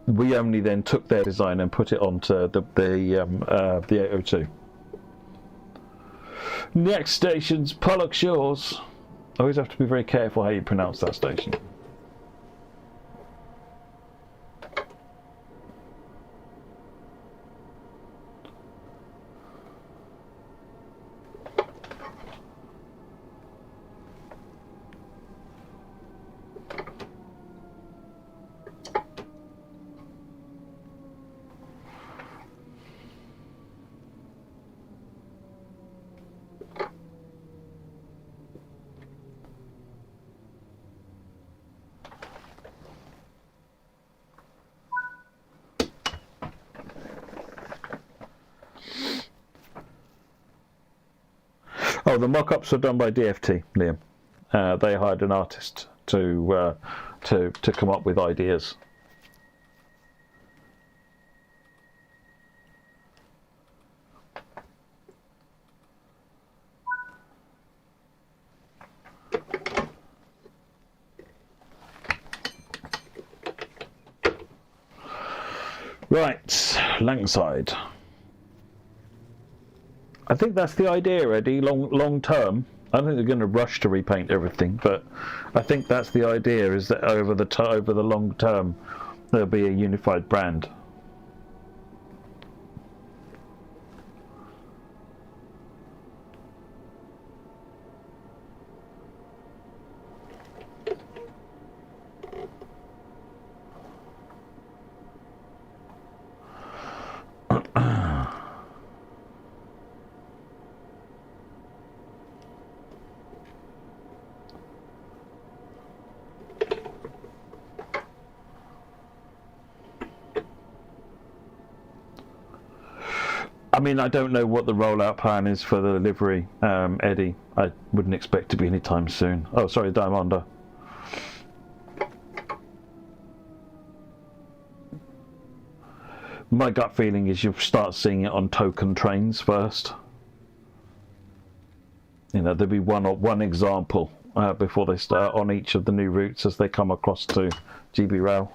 We only then took their design and put it onto the 802. Next station's Pollock Shores. Always have to be very careful how you pronounce that station. Oh, the mock-ups were done by DFT, Liam. They hired an artist to come up with ideas. Right, Langside. I think that's the idea, Eddie. Long term, I don't think they're going to rush to repaint everything, but I think that's the idea: is that over the long term, there'll be a unified brand. I mean, I don't know what the rollout plan is for the livery, Eddie. I wouldn't expect to be anytime soon. Oh, sorry, Diamanda. My gut feeling is you'll start seeing it on token trains first. You know, there'll be one example before they start on each of the new routes as they come across to GB Rail.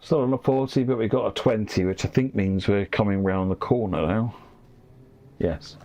Still on a 40, but we got a 20, which I think means we're coming round the corner now. Yes.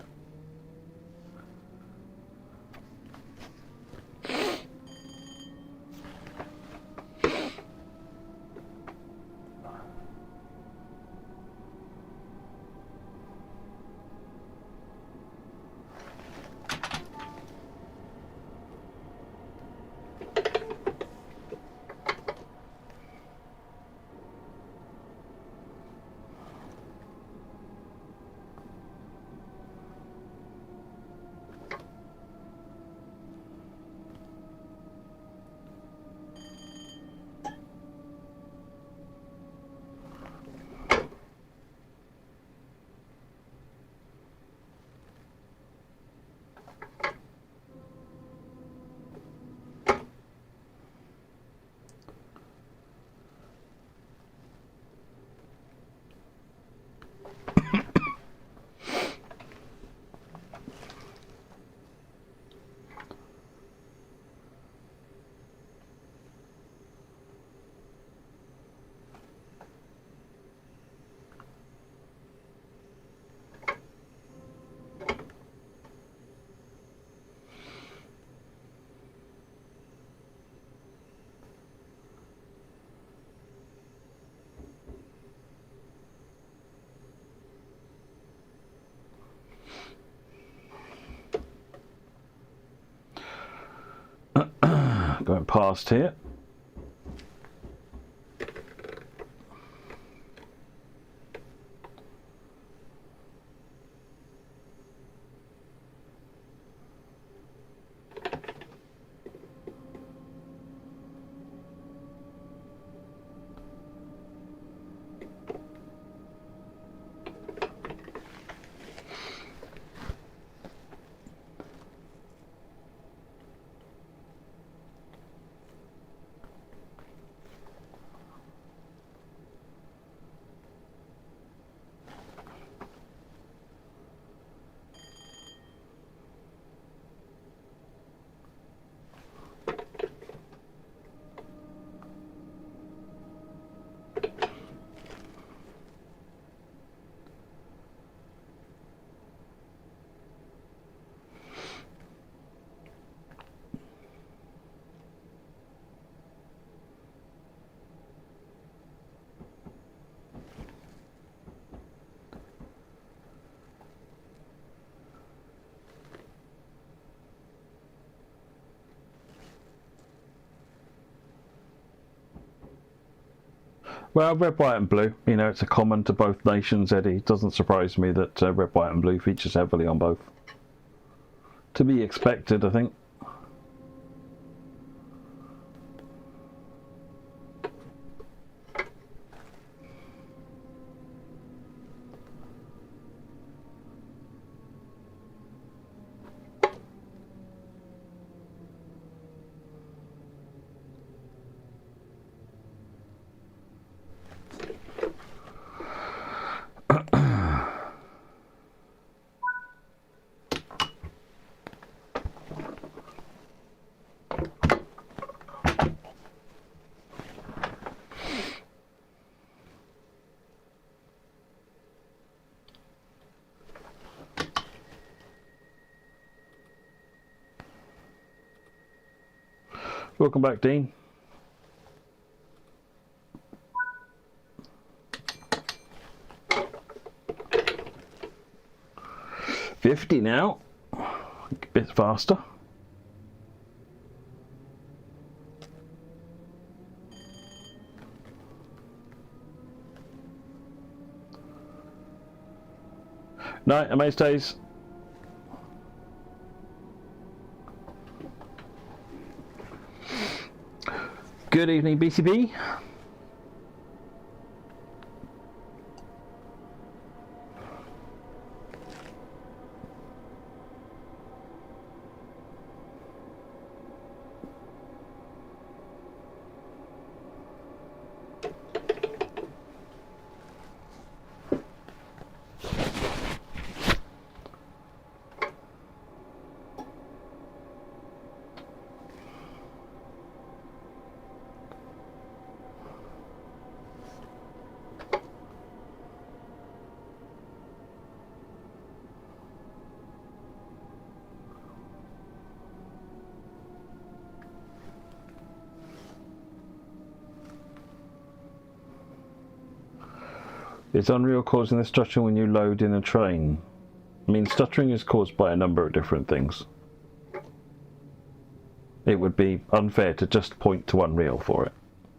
going past here. Well, red, white and blue, you know, it's a common to both nations, Eddie. It doesn't surprise me that red, white and blue features heavily on both. To be expected, I think. Welcome back, Dean. $50 now. A bit faster. Night, Amaze Days. Good evening, BCB. Is Unreal causing the stuttering when you load in a train? I mean, stuttering is caused by a number of different things. It would be unfair to just point to Unreal for it.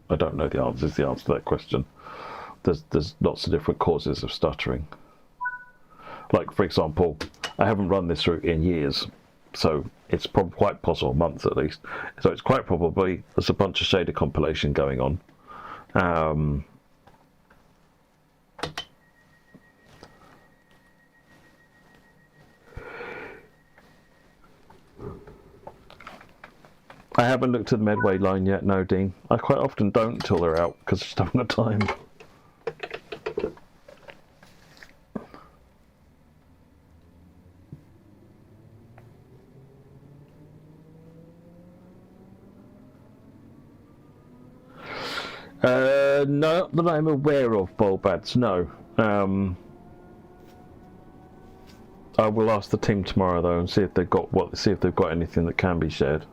I don't know the answer to that question. There's lots of different causes of stuttering. Like, for example, I haven't run this route in years, so it's quite possible, months at least. So it's quite probably there's a bunch of shader compilation going on. I haven't looked at the Medway line yet, no, Dean. I quite often don't until they're out, because I just haven't got time. No, that I'm aware of, Bulbads, no. I will ask the team tomorrow though and see if they've got anything that can be shared.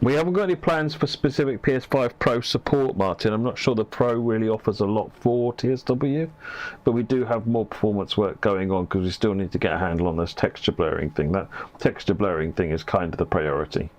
We haven't got any plans for specific PS5 Pro support, Martin. I'm not sure the Pro really offers a lot for TSW, but we do have more performance work going on because we still need to get a handle on this texture blurring thing. That texture blurring thing is kind of the priority.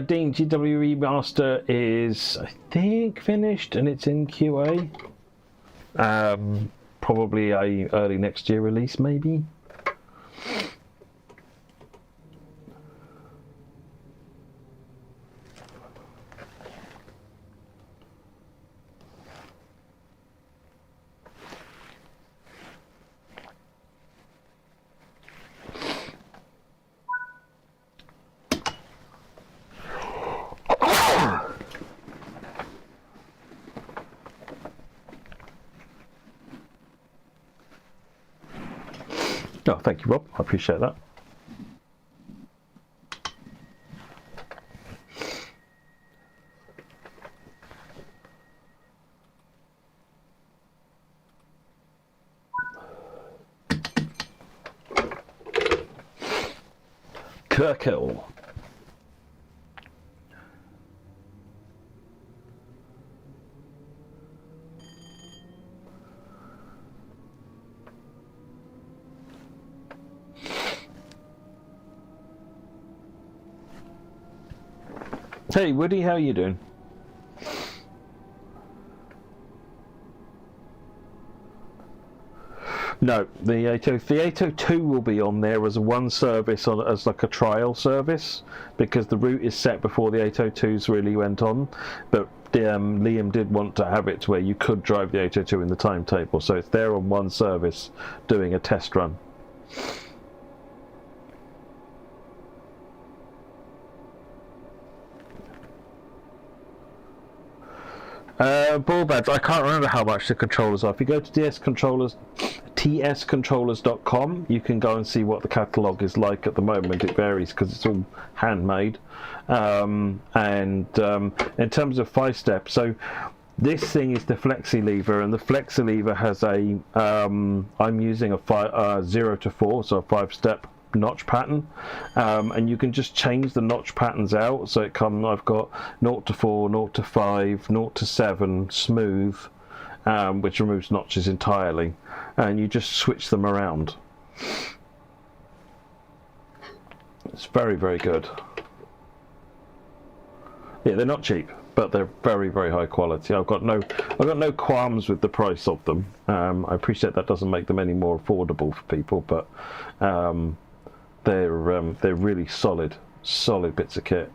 Dean, GW Remaster is, I think, finished and it's in QA. Probably a early next year release, maybe. Oh, thank you, Rob. I appreciate that. Kirkhill. Hey Woody, how are you doing? No, the 802 will be on there as one service, as like a trial service, because the route is set before the 802s really went on. But Liam did want to have it to where you could drive the 802 in the timetable, so it's there on one service doing a test run. Ball badge. I can't remember how much the controllers are. If you go to tscontrollers.com, you can go and see what the catalogue is like at the moment. It varies because it's all handmade. In terms of 5-step, so this thing is the flexi lever, and the flexi lever has a I'm using a 0 to 4, so a 5-step notch pattern, and you can just change the notch patterns out. So I've got 0 to 4, 0 to 5, 0 to 7 smooth, which removes notches entirely, and you just switch them around. It's very, very good. Yeah, they're not cheap, but they're very, very high quality. I've got no qualms with the price of them. I appreciate that doesn't make them any more affordable for people, but they're really solid bits of kit.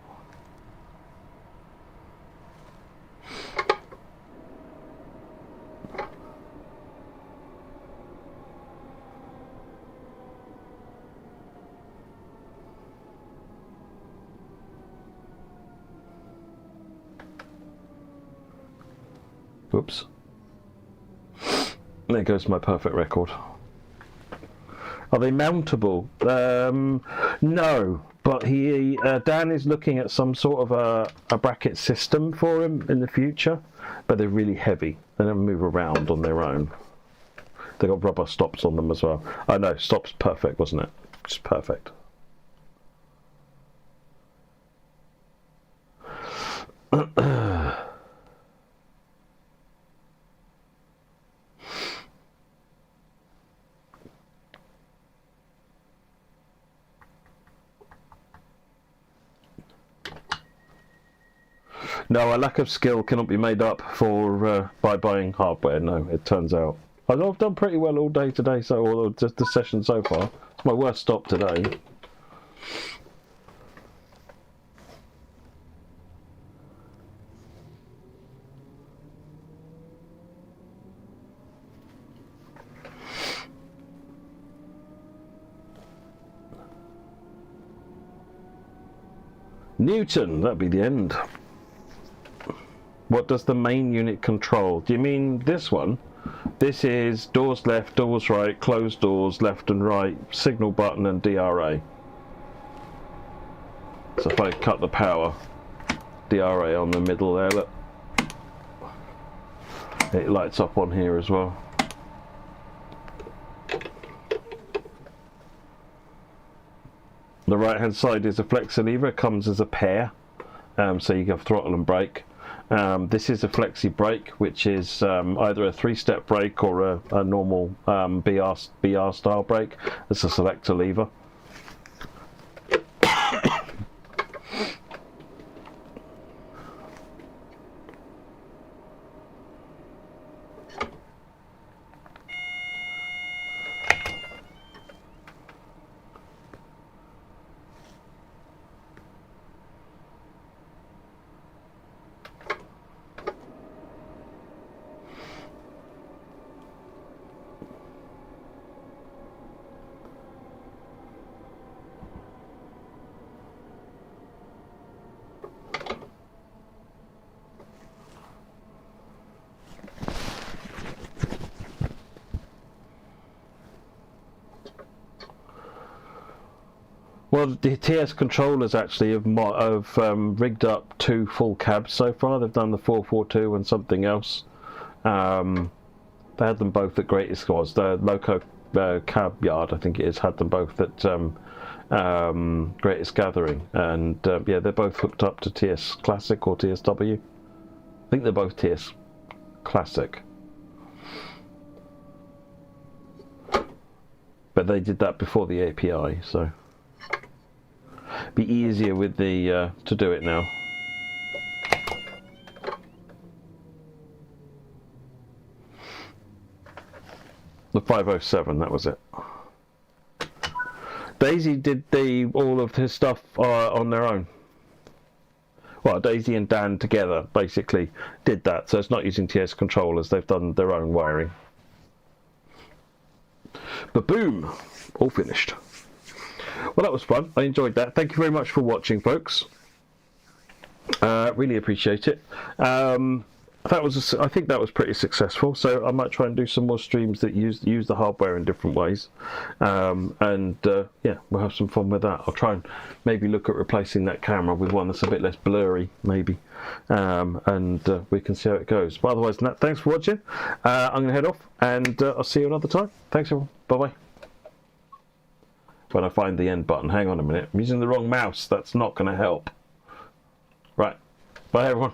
Whoops. There goes my perfect record. Are they mountable? No, but Dan is looking at some sort of a bracket system for him in the future, but they're really heavy. They don't move around on their own. They've got rubber stops on them as well. Oh no, stops perfect, wasn't it? Just perfect. No, a lack of skill cannot be made up for by buying hardware. No, it turns out. I've done pretty well all day today, or just the session so far. It's my worst stop today. Newton, that'd be the end. What does the main unit control? Do you mean this one? This is doors left, doors right, closed doors left and right, signal button and DRA. So if I cut the power, DRA on the middle there, look. It lights up on here as well. The right hand side is a flexi lever, it comes as a pair, so you have throttle and brake. This is a flexi brake, which is either a 3-step brake or a normal BR style brake. It's a selector lever. Well, the TS controllers actually have rigged up 2 full cabs so far. They've done the 442 and something else. They had them both at Greatest Squads. The Loco Cab Yard, I think it is, had them both at Greatest Gathering. And yeah, they're both hooked up to TS Classic or TSW. I think they're both TS Classic. But they did that before the API, so be easier with the to do it now. The 507, that was it. Daisy did all of his stuff on their own. Well, Daisy and Dan together basically did that, so it's not using TS controllers. They've done their own wiring. But boom, all finished. Well, that was fun. I enjoyed that. Thank you very much for watching, folks. Really appreciate it. I think that was pretty successful. So I might try and do some more streams that use the hardware in different ways. Yeah, we'll have some fun with that. I'll try and maybe look at replacing that camera with one that's a bit less blurry, maybe. We can see how it goes. But otherwise than that, thanks for watching. I'm going to head off, and I'll see you another time. Thanks, everyone. Bye-bye. When I find the end button, hang on a minute. I'm using the wrong mouse. That's not going to help. Right. Bye, everyone.